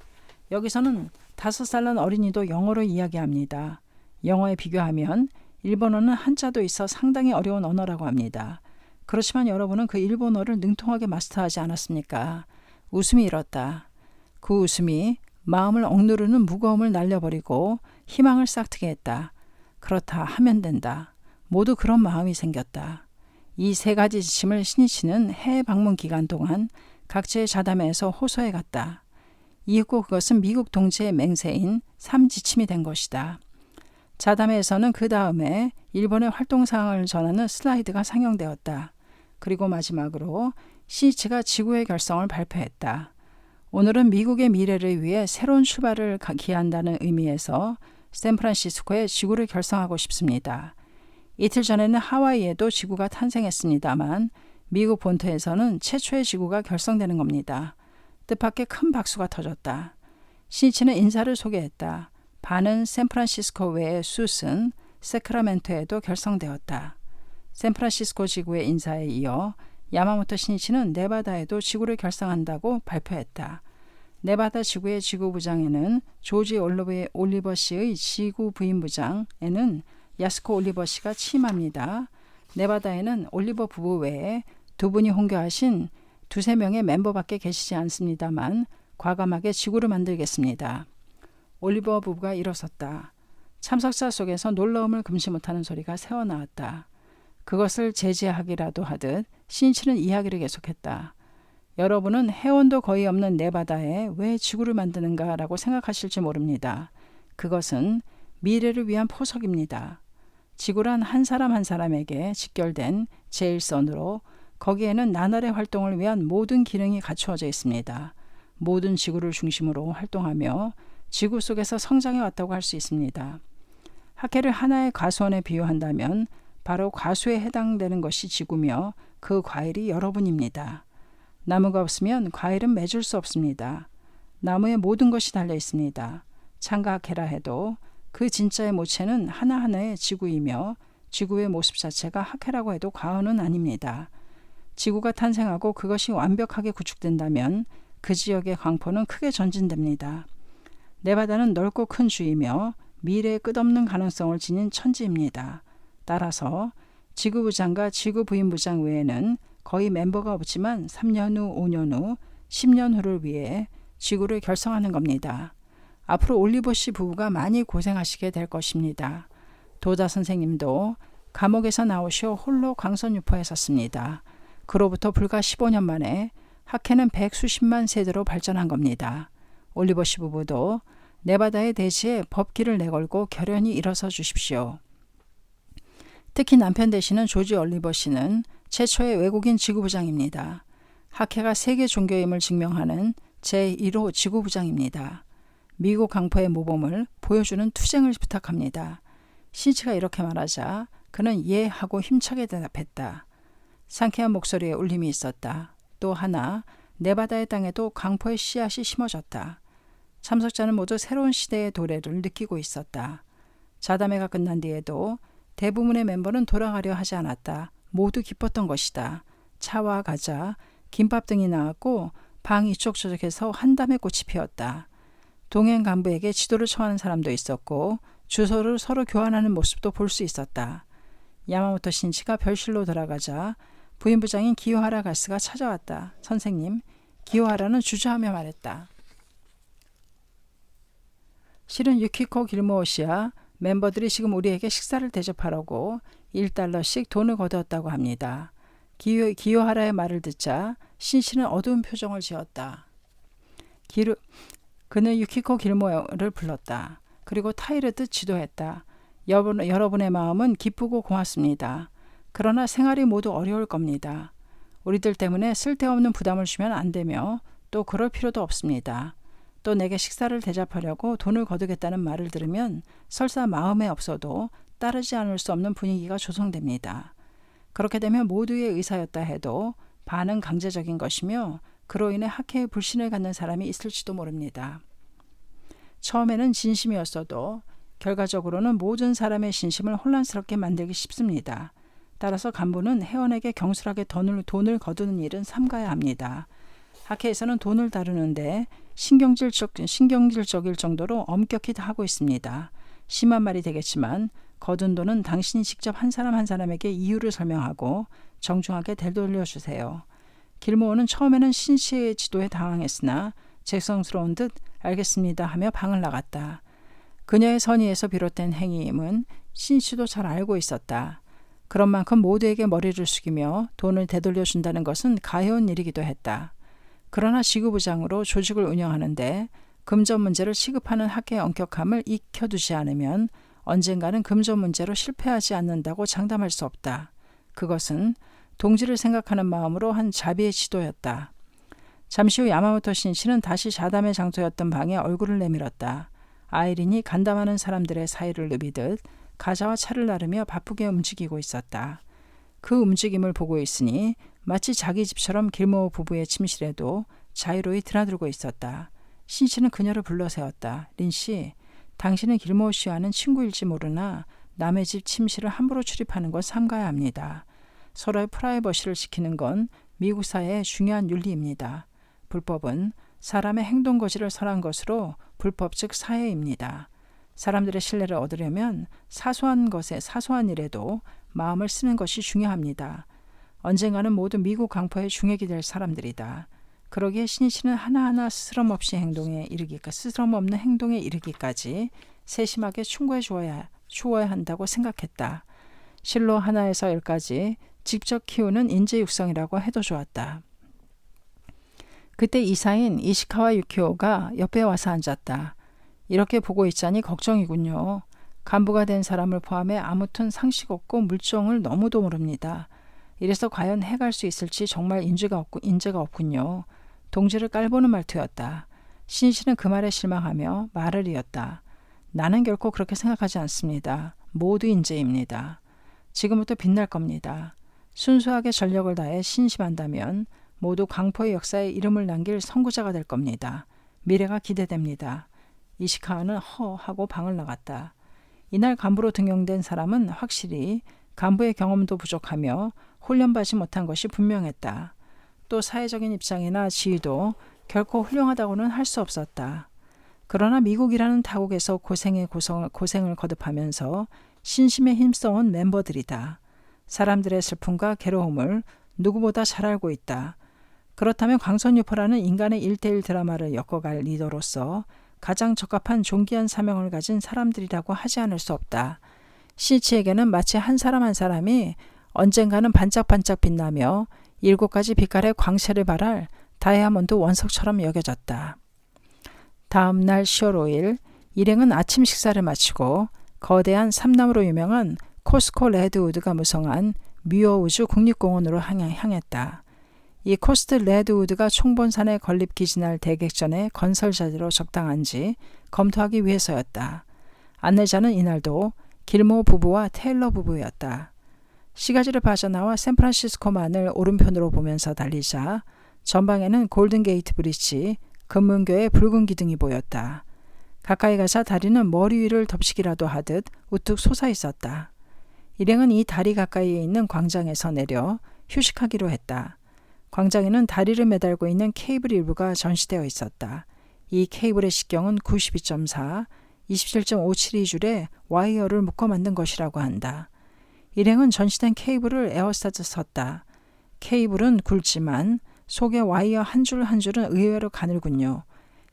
S1: 여기서는 5살 난 어린이도 영어로 이야기합니다. 영어에 비교하면 일본어는 한자도 있어 상당히 어려운 언어라고 합니다. 그렇지만 여러분은 그 일본어를 능통하게 마스터하지 않았습니까? 웃음이 일었다. 그 웃음이 마음을 억누르는 무거움을 날려버리고 희망을 싹트게 했다. 그렇다 하면 된다. 모두 그런 마음이 생겼다. 이 3가지 지침을 신이치는 해외 방문 기간 동안 각지의 자담회에서 호소해 갔다. 이윽고 그것은 미국 동지의 맹세인 3지침이 된 것이다. 자담회에서는 그 다음에 일본의 활동사항을 전하는 슬라이드가 상영되었다. 그리고 마지막으로 신이치가 지구의 결성을 발표했다. 오늘은 미국의 미래를 위해 새로운 출발을 기한다는 의미에서 샌프란시스코에 지구를 결성하고 싶습니다. 이틀 전에는 하와이에도 지구가 탄생했습니다만 미국 본토에서는 최초의 지구가 결성되는 겁니다. 뜻밖의 큰 박수가 터졌다. 신이치는 인사를 소개했다. 반은 샌프란시스코 외의 숫은 세크라멘토에도 결성되었다. 샌프란시스코 지구의 인사에 이어 야마모토 신이치는 네바다에도 지구를 결성한다고 발표했다. 네바다 지구의 지구부장에는 조지 올리버 씨의 지구 부인부장에는 야스코 올리버 씨가 취임합니다. 네바다에는 올리버 부부 외에 2분이 혼교하신 2-3명의 멤버밖에 계시지 않습니다만 과감하게 지구를 만들겠습니다. 올리버 부부가 일어섰다. 참석자 속에서 놀라움을 금치 못하는 소리가 새어나왔다. 그것을 제지하기라도 하듯 신이치는 이야기를 계속했다. 여러분은 해원도 거의 없는 네바다에 왜 지구를 만드는가라고 생각하실지 모릅니다. 그것은 미래를 위한 포석입니다. 지구란 한 사람 한 사람에게 직결된 제1선으로 거기에는 나날의 활동을 위한 모든 기능이 갖추어져 있습니다. 모든 지구를 중심으로 활동하며 지구 속에서 성장해 왔다고 할 수 있습니다. 학회를 하나의 과수원에 비유한다면 바로 과수에 해당되는 것이 지구며 그 과일이 여러분입니다. 나무가 없으면 과일은 맺을 수 없습니다. 나무에 모든 것이 달려 있습니다. 창가학회라 해도 그 진짜의 모체는 하나하나의 지구이며 지구의 모습 자체가 학회라고 해도 과언은 아닙니다. 지구가 탄생하고 그것이 완벽하게 구축된다면 그 지역의 광포는 크게 전진됩니다. 네바다는 넓고 큰 주이며 미래의 끝없는 가능성을 지닌 천지입니다. 따라서 지구부장과 지구부인부장 외에는 거의 멤버가 없지만 3년 후, 5년 후, 10년 후를 위해 지구를 결성하는 겁니다. 앞으로 올리버 씨 부부가 많이 고생하시게 될 것입니다. 도자 선생님도 감옥에서 나오시어 홀로 광선 유포에 섰습니다. 그로부터 불과 15년 만에 학회는 100수십만 세대로 발전한 겁니다. 올리버 씨 부부도 네바다의 대지에 법기를 내걸고 결연히 일어서 주십시오. 특히 남편 되시는 조지 올리버 씨는 최초의 외국인 지구부장입니다. 학회가 세계 종교임을 증명하는 제1호 지구부장입니다. 미국 강포의 모범을 보여주는 투쟁을 부탁합니다. 신이치가 이렇게 말하자 그는 예 하고 힘차게 대답했다. 상쾌한 목소리에 울림이 있었다. 또 하나 네바다의 땅에도 강포의 씨앗이 심어졌다. 참석자는 모두 새로운 시대의 도래를 느끼고 있었다. 자담회가 끝난 뒤에도 대부분의 멤버는 돌아가려 하지 않았다. 모두 기뻤던 것이다. 차와 과자, 김밥 등이 나왔고 방 이쪽 저쪽에서 한담의 꽃이 피었다. 동행 간부에게 지도를 청하는 사람도 있었고 주소를 서로 교환하는 모습도 볼 수 있었다. 야마모토 신이치가 별실로 돌아가자 부인부장인 기요하라 가스가 찾아왔다. 선생님, 기요하라는 주저하며 말했다. 실은 유키코 길모오 씨야 멤버들이 지금 우리에게 식사를 대접하라고 $1씩 돈을 거두었다고 합니다. 기요하라의 말을 듣자 신씨는 어두운 표정을 지었다. 그는 유키코 길모를 불렀다. 그리고 타이르듯 지도했다. 여러분의 마음은 기쁘고 고맙습니다. 그러나 생활이 모두 어려울 겁니다. 우리들 때문에 쓸데없는 부담을 주면 안 되며 또 그럴 필요도 없습니다. 또 내게 식사를 대접하려고 돈을 거두겠다는 말을 들으면 설사 마음에 없어도 따르지 않을 수 없는 분위기가 조성됩니다. 그렇게 되면 모두의 의사였다 해도 반은 강제적인 것이며 그로 인해 학회에 불신을 갖는 사람이 있을지도 모릅니다. 처음에는 진심이었어도 결과적으로는 모든 사람의 신심을 혼란스럽게 만들기 쉽습니다. 따라서 간부는 회원에게 경솔하게 돈을 거두는 일은 삼가야 합니다. 학회에서는 돈을 다루는데 신경질적일 정도로 엄격히 하고 있습니다. 심한 말이 되겠지만 거둔 돈은 당신이 직접 한 사람 한 사람에게 이유를 설명하고 정중하게 되돌려주세요. 길모어는 처음에는 신씨의 지도에 당황했으나 죄송스러운 듯 알겠습니다 하며 방을 나갔다. 그녀의 선의에서 비롯된 행위임은 신씨도 잘 알고 있었다. 그런 만큼 모두에게 머리를 숙이며 돈을 되돌려준다는 것은 가여운 일이기도 했다. 그러나 지구부장으로 조직을 운영하는데 금전 문제를 취급하는 학계의 엄격함을 익혀두지 않으면 언젠가는 금전 문제로 실패하지 않는다고 장담할 수 없다. 그것은 동지를 생각하는 마음으로 한 자비의 지도였다. 잠시 후 야마모토 신씨는 다시 자담의 장소였던 방에 얼굴을 내밀었다. 아이린이 간담하는 사람들의 사이를 누비듯 가자와 차를 나르며 바쁘게 움직이고 있었다. 그 움직임을 보고 있으니 마치 자기 집처럼 길모어 부부의 침실에도 자유로이 드나들고 있었다. 신씨는 그녀를 불러세웠다. 린씨, 당신은 길모어 씨와는 친구일지 모르나 남의 집 침실을 함부로 출입하는 건 삼가야 합니다. 서로의 프라이버시를 지키는 건 미국 사회의 중요한 윤리입니다. 불법은 사람의 행동 거지를 설한 것으로 불법적 사회입니다. 사람들의 신뢰를 얻으려면 사소한 일에도 마음을 쓰는 것이 중요합니다. 언젠가는 모두 미국 강포의 중액이 될 사람들이다. 그러기에 신씨는 하나하나 스스럼 없는 행동에 이르기까지 세심하게 충고해 주어야 한다고 생각했다. 실로 하나에서 10까지 직접 키우는 인재 육성이라고 해도 좋았다. 그때 이사인 이시카와 유키오가 옆에 와서 앉았다. 이렇게 보고 있자니 걱정이군요. 간부가 된 사람을 포함해 아무튼 상식 없고 물정을 너무도 모릅니다. 이래서 과연 해갈 수 있을지 정말 인재가 없군요. 동지를 깔보는 말투였다. 신씨는 그 말에 실망하며 말을 이었다. 나는 결코 그렇게 생각하지 않습니다. 모두 인재입니다. 지금부터 빛날 겁니다. 순수하게 전력을 다해 신심한다면 모두 강포의 역사에 이름을 남길 선구자가 될 겁니다. 미래가 기대됩니다. 이시카와는 허 하고 방을 나갔다. 이날 간부로 등용된 사람은 확실히 간부의 경험도 부족하며 훈련받지 못한 것이 분명했다. 또 사회적인 입장이나 지위도 결코 훌륭하다고는 할 수 없었다. 그러나 미국이라는 타국에서 고생을 거듭하면서 신심에 힘써온 멤버들이다. 사람들의 슬픔과 괴로움을 누구보다 잘 알고 있다. 그렇다면 광선유포라는 인간의 1:1 드라마를 엮어갈 리더로서 가장 적합한 존귀한 사명을 가진 사람들이라고 하지 않을 수 없다. 신씨에게는 마치 한 사람 한 사람이 언젠가는 반짝반짝 빛나며 7가지 빛깔의 광채를 발할 다이아몬드 원석처럼 여겨졌다. 다음 날 10월 5일 일행은 아침 식사를 마치고 거대한 삼나무로 유명한 코스코 레드우드가 무성한 뮤어우주 국립공원으로 향했다. 이 코스트 레드우드가 총본산에 건립 기진할 대객전의 건설자재로 적당한지 검토하기 위해서였다. 안내자는 이날도 길모 부부와 테일러 부부였다. 시가지를 빠져나와 샌프란시스코만을 오른편으로 보면서 달리자 전방에는 골든게이트 브릿지, 금문교의 붉은 기둥이 보였다. 가까이 가자 다리는 머리 위를 덮치기라도 하듯 우뚝 솟아 있었다. 일행은 이 다리 가까이에 있는 광장에서 내려 휴식하기로 했다. 광장에는 다리를 매달고 있는 케이블 일부가 전시되어 있었다. 이 케이블의 직경은 92.4, 27.572줄의 와이어를 묶어 만든 것이라고 한다. 일행은 전시된 케이블을 에워싸듯 섰다. 케이블은 굵지만 속의 와이어 한 줄 한 줄은 의외로 가늘군요.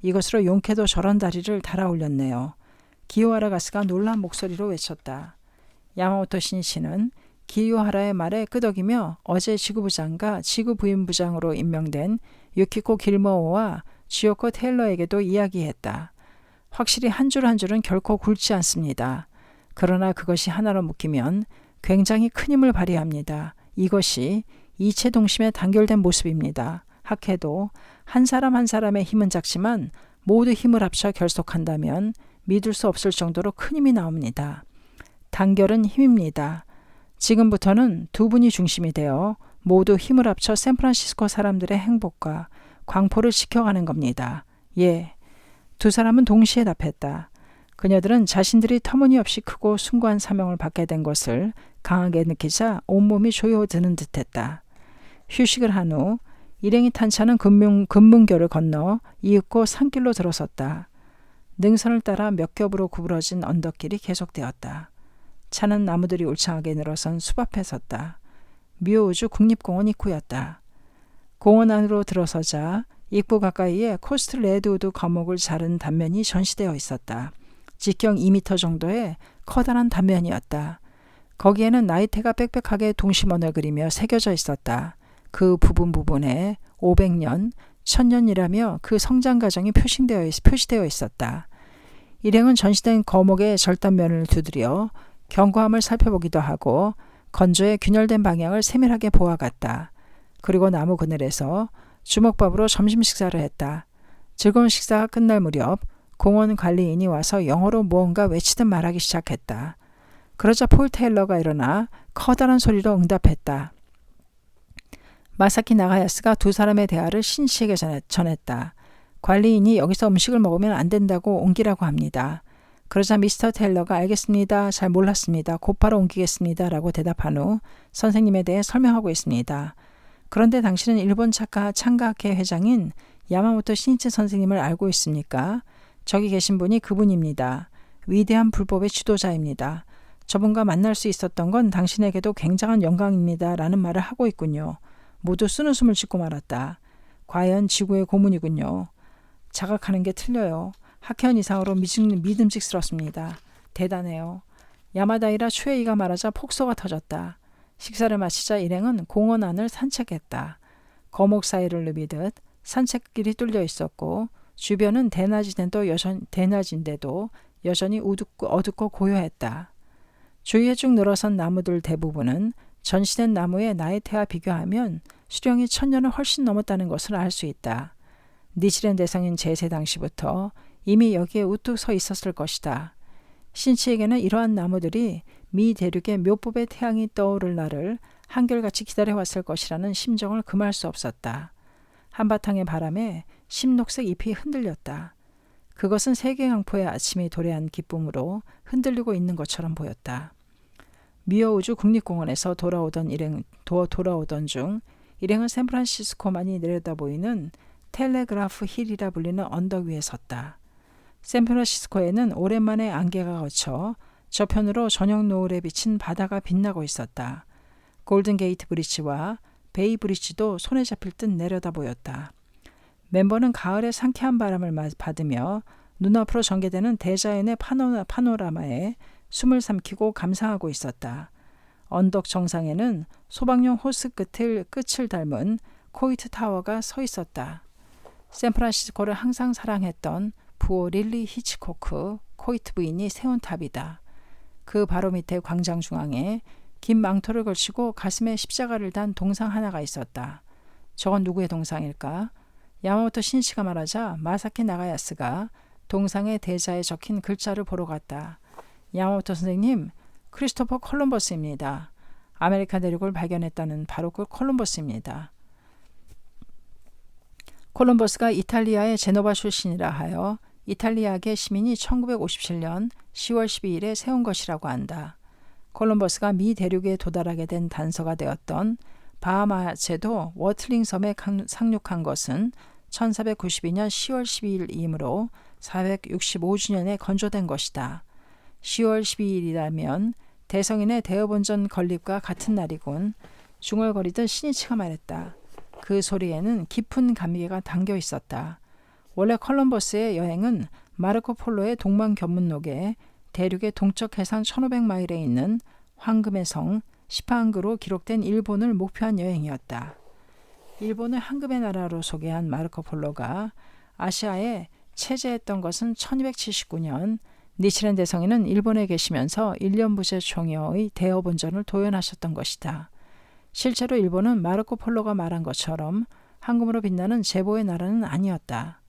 S1: 이것으로 용케도 저런 다리를 달아 올렸네요. 기요하라 가스가 놀란 목소리로 외쳤다. 야마모토 신씨는 기요하라의 말에 끄덕이며 어제 지구부장과 지구부임부장으로 임명된 유키코 길머오와 지오코 테일러에게도 이야기했다. 확실히 한 줄 한 줄은 결코 굵지 않습니다. 그러나 그것이 하나로 묶이면 굉장히 큰 힘을 발휘합니다. 이것이 이체동심에 단결된 모습입니다. 학회도 한 사람 한 사람의 힘은 작지만 모두 힘을 합쳐 결속한다면 믿을 수 없을 정도로 큰 힘이 나옵니다. 단결은 힘입니다. 지금부터는 두 분이 중심이 되어 모두 힘을 합쳐 샌프란시스코 사람들의 행복과 광포를 지켜가는 겁니다. 예. 두 사람은 동시에 답했다. 그녀들은 자신들이 터무니없이 크고 숭고한 사명을 받게 된 것을 강하게 느끼자 온몸이 조여드는 듯했다. 휴식을 한 후 일행이 탄 차는 금문교를 건너 이윽고 산길로 들어섰다. 능선을 따라 몇 겹으로 구부러진 언덕길이 계속되었다. 차는 나무들이 울창하게 늘어선 숲 앞에 섰다. 묘우주 국립공원 입구였다. 공원 안으로 들어서자 입구 가까이에 코스트 레드우드 거목을 자른 단면이 전시되어 있었다. 직경 2m 정도의 커다란 단면이었다. 거기에는 나이테가 빽빽하게 동심원을 그리며 새겨져 있었다. 그 부분에 500년, 1000년이라며 그 성장 과정이 표시되어 있었다. 일행은 전시된 거목의 절단면을 두드려 경과함을 살펴보기도 하고 건조의 균열된 방향을 세밀하게 보아갔다. 그리고 나무 그늘에서 주먹밥으로 점심 식사를 했다. 즐거운 식사가 끝날 무렵 공원 관리인이 와서 영어로 무언가 외치듯 말하기 시작했다. 그러자 폴 테일러가 일어나 커다란 소리로 응답했다. 마사키 나가야스가 두 사람의 대화를 신씨에게 전했다. 관리인이 여기서 음식을 먹으면 안 된다고 옮기라고 합니다. 그러자 미스터 테일러가 알겠습니다. 잘 몰랐습니다. 곧바로 옮기겠습니다. 라고 대답한 후 선생님에 대해 설명하고 있습니다. 그런데 당신은 일본 창가학회 회장인 야마모토 신이치 선생님을 알고 있습니까? 저기 계신 분이 그분입니다. 위대한 불법의 지도자입니다. 저분과 만날 수 있었던 건 당신에게도 굉장한 영광입니다. 라는 말을 하고 있군요. 모두 쓴웃음을 짓고 말았다. 과연 지구의 고문이군요. 자각하는 게 틀려요. 학회원 이상으로 믿음직스럽습니다. 대단해요. 야마다이라 추에이가 말하자 폭소가 터졌다. 식사를 마치자 일행은 공원 안을 산책했다. 거목 사이를 누비듯 산책길이 뚫려 있었고 주변은 대낮인데도 여전히 어둡고 고요했다. 주위에 쭉 늘어선 나무들 대부분은 전시된 나무의 나이테와 비교하면 수령이 1000년을 훨씬 넘었다는 것을 알 수 있다. 니치렌 대성인 제세 당시부터 이미 여기에 우뚝 서 있었을 것이다. 신치에게는 이러한 나무들이 미 대륙의 묘법의 태양이 떠오를 날을 한결같이 기다려왔을 것이라는 심정을 금할 수 없었다. 한바탕의 바람에 심녹색 잎이 흔들렸다. 그것은 세계강포의 아침이 도래한 기쁨으로 흔들리고 있는 것처럼 보였다. 미어우주 국립공원에서 돌아오던 중 일행은 샌프란시스코만이 내려다보이는 텔레그라프 힐이라 불리는 언덕 위에 섰다. 샌프란시스코에는 오랜만에 안개가 걷혀 저편으로 저녁 노을에 비친 바다가 빛나고 있었다. 골든게이트 브리지와 베이 브리지도 손에 잡힐 듯 내려다 보였다. 멤버는 가을의 상쾌한 바람을 받으며 눈앞으로 전개되는 대자연의 파노라마에 숨을 삼키고 감상하고 있었다. 언덕 정상에는 소방용 호스 끝을 닮은 코이트 타워가 서 있었다. 샌프란시스코를 항상 사랑했던 부호 릴리 히치코크 코이트 부인이 세운 탑이다. 그 바로 밑에 광장 중앙에 긴 망토를 걸치고 가슴에 십자가를 단 동상 하나가 있었다. 저건 누구의 동상일까? 야마모토 신이치가 말하자 마사키 나가야스가 동상의 대자에 적힌 글자를 보러 갔다. 야마모토 선생님, 크리스토퍼 콜럼버스입니다. 아메리카 대륙을 발견했다는 바로 그 콜럼버스입니다. 콜럼버스가 이탈리아의 제노바 출신이라 하여 이탈리아계 시민이 1957년 10월 12일에 세운 것이라고 한다. 콜럼버스가 미 대륙에 도달하게 된 단서가 되었던 바하마제도 워틀링 섬에 상륙한 것은 1492년 10월 12일이므로 465주년에 건조된 것이다. 10월 12일이라면 대성인의 대여본전 건립과 같은 날이군. 중얼거리던 신이치가 말했다. 그 소리에는 깊은 감개가 담겨 있었다. 원래 콜럼버스의 여행은 마르코 폴로의 동방견문록에 대륙의 동쪽 해상 1500마일에 있는 황금의 성 시파항구로 기록된 일본을 목표한 여행이었다. 일본을 황금의 나라로 소개한 마르코 폴로가 아시아에 체제했던 것은 1279년 니치렌 대성인은 일본에 계시면서 1년 부재 총여의 대어본전을 도연하셨던 것이다. 실제로 일본은 마르코 폴로가 말한 것처럼 황금으로 빛나는 제보의 나라는 아니었다.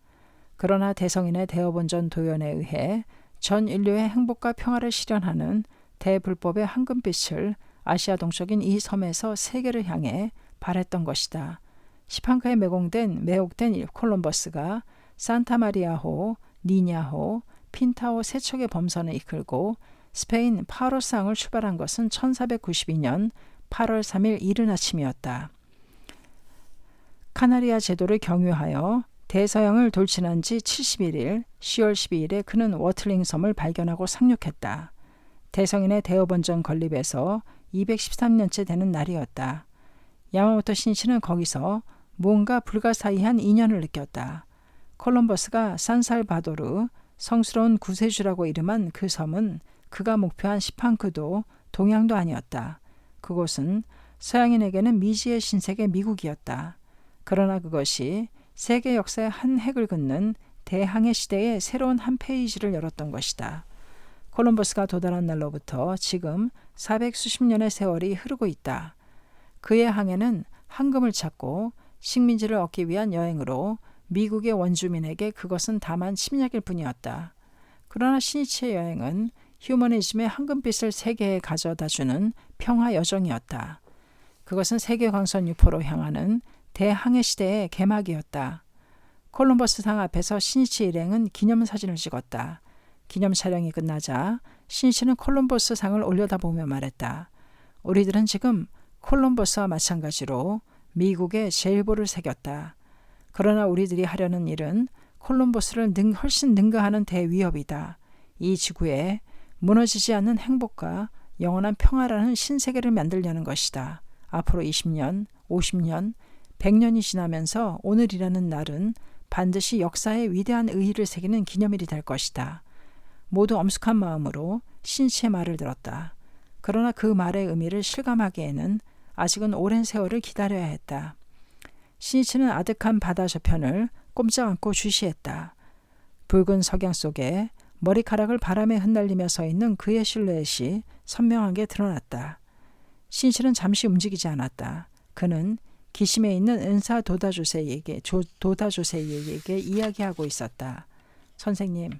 S1: 그러나 대성인의 대어본전 도연에 의해 전 인류의 행복과 평화를 실현하는 대불법의 황금빛을 아시아 동쪽인 이 섬에서 세계를 향해 발했던 것이다. 시판카에 매혹된 콜럼버스가 산타마리아호, 니냐호, 핀타호 세 척의 범선을 이끌고 스페인 파로스항을 출발한 것은 1492년 8월 3일 이른 아침이었다. 카나리아 제도를 경유하여 대서양을 돌진한 지 71일 10월 12일에 그는 워틀링 섬을 발견하고 상륙했다. 대성인의 대어본전 건립에서 213년째 되는 날이었다. 야마모토 신이치는 거기서 무언가 불가사의한 인연을 느꼈다. 콜럼버스가 산살바도르, 성스러운 구세주라고 이름한 그 섬은 그가 목표한 시판크도 동양도 아니었다. 그곳은 서양인에게는 미지의 신세계 미국이었다. 그러나 그것이 세계 역사의 한 획을 긋는 대항해 시대의 새로운 한 페이지를 열었던 것이다. 콜럼버스가 도달한 날로부터 지금 400수십 년의 세월이 흐르고 있다. 그의 항해는 황금을 찾고 식민지를 얻기 위한 여행으로 미국의 원주민에게 그것은 다만 침략일 뿐이었다. 그러나 신이치의 여행은 휴머니즘의 황금빛을 세계에 가져다주는 평화 여정이었다. 그것은 세계 광선 유포로 향하는 대항해 시대의 개막이었다. 콜럼버스 상 앞에서 신이치 일행은 기념사진을 찍었다. 기념 촬영이 끝나자 신이치는 콜럼버스 상을 올려다보며 말했다. 우리들은 지금 콜럼버스와 마찬가지로 미국의 제일보를 새겼다. 그러나 우리들이 하려는 일은 콜럼버스를 훨씬 능가하는 대위협이다. 이 지구에 무너지지 않는 행복과 영원한 평화라는 신세계를 만들려는 것이다. 앞으로 20년, 50년, 100년이 지나면서 오늘이라는 날은 반드시 역사의 위대한 의의를 새기는 기념일이 될 것이다. 모두 엄숙한 마음으로 신이치의 말을 들었다. 그러나 그 말의 의미를 실감하기에는 아직은 오랜 세월을 기다려야 했다. 신이치는 아득한 바다 저편을 꼼짝 않고 주시했다. 붉은 석양 속에 머리카락을 바람에 흩날리며 서 있는 그의 실루엣이 선명하게 드러났다. 신이치는 잠시 움직이지 않았다. 그는 기심에 있는 은사 도다조세에게 이야기하고 있었다. 선생님,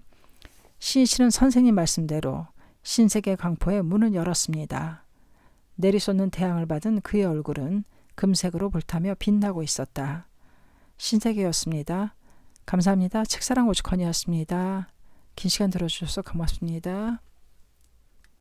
S1: 신이치는 선생님 말씀대로 신세계 강포의 문을 열었습니다. 내리솟는 태양을 받은 그의 얼굴은 금색으로 불타며 빛나고 있었다. 신세계였습니다. 감사합니다. 책사랑 오죽헌이었습니다. 긴 시간 들어주셔서 고맙습니다.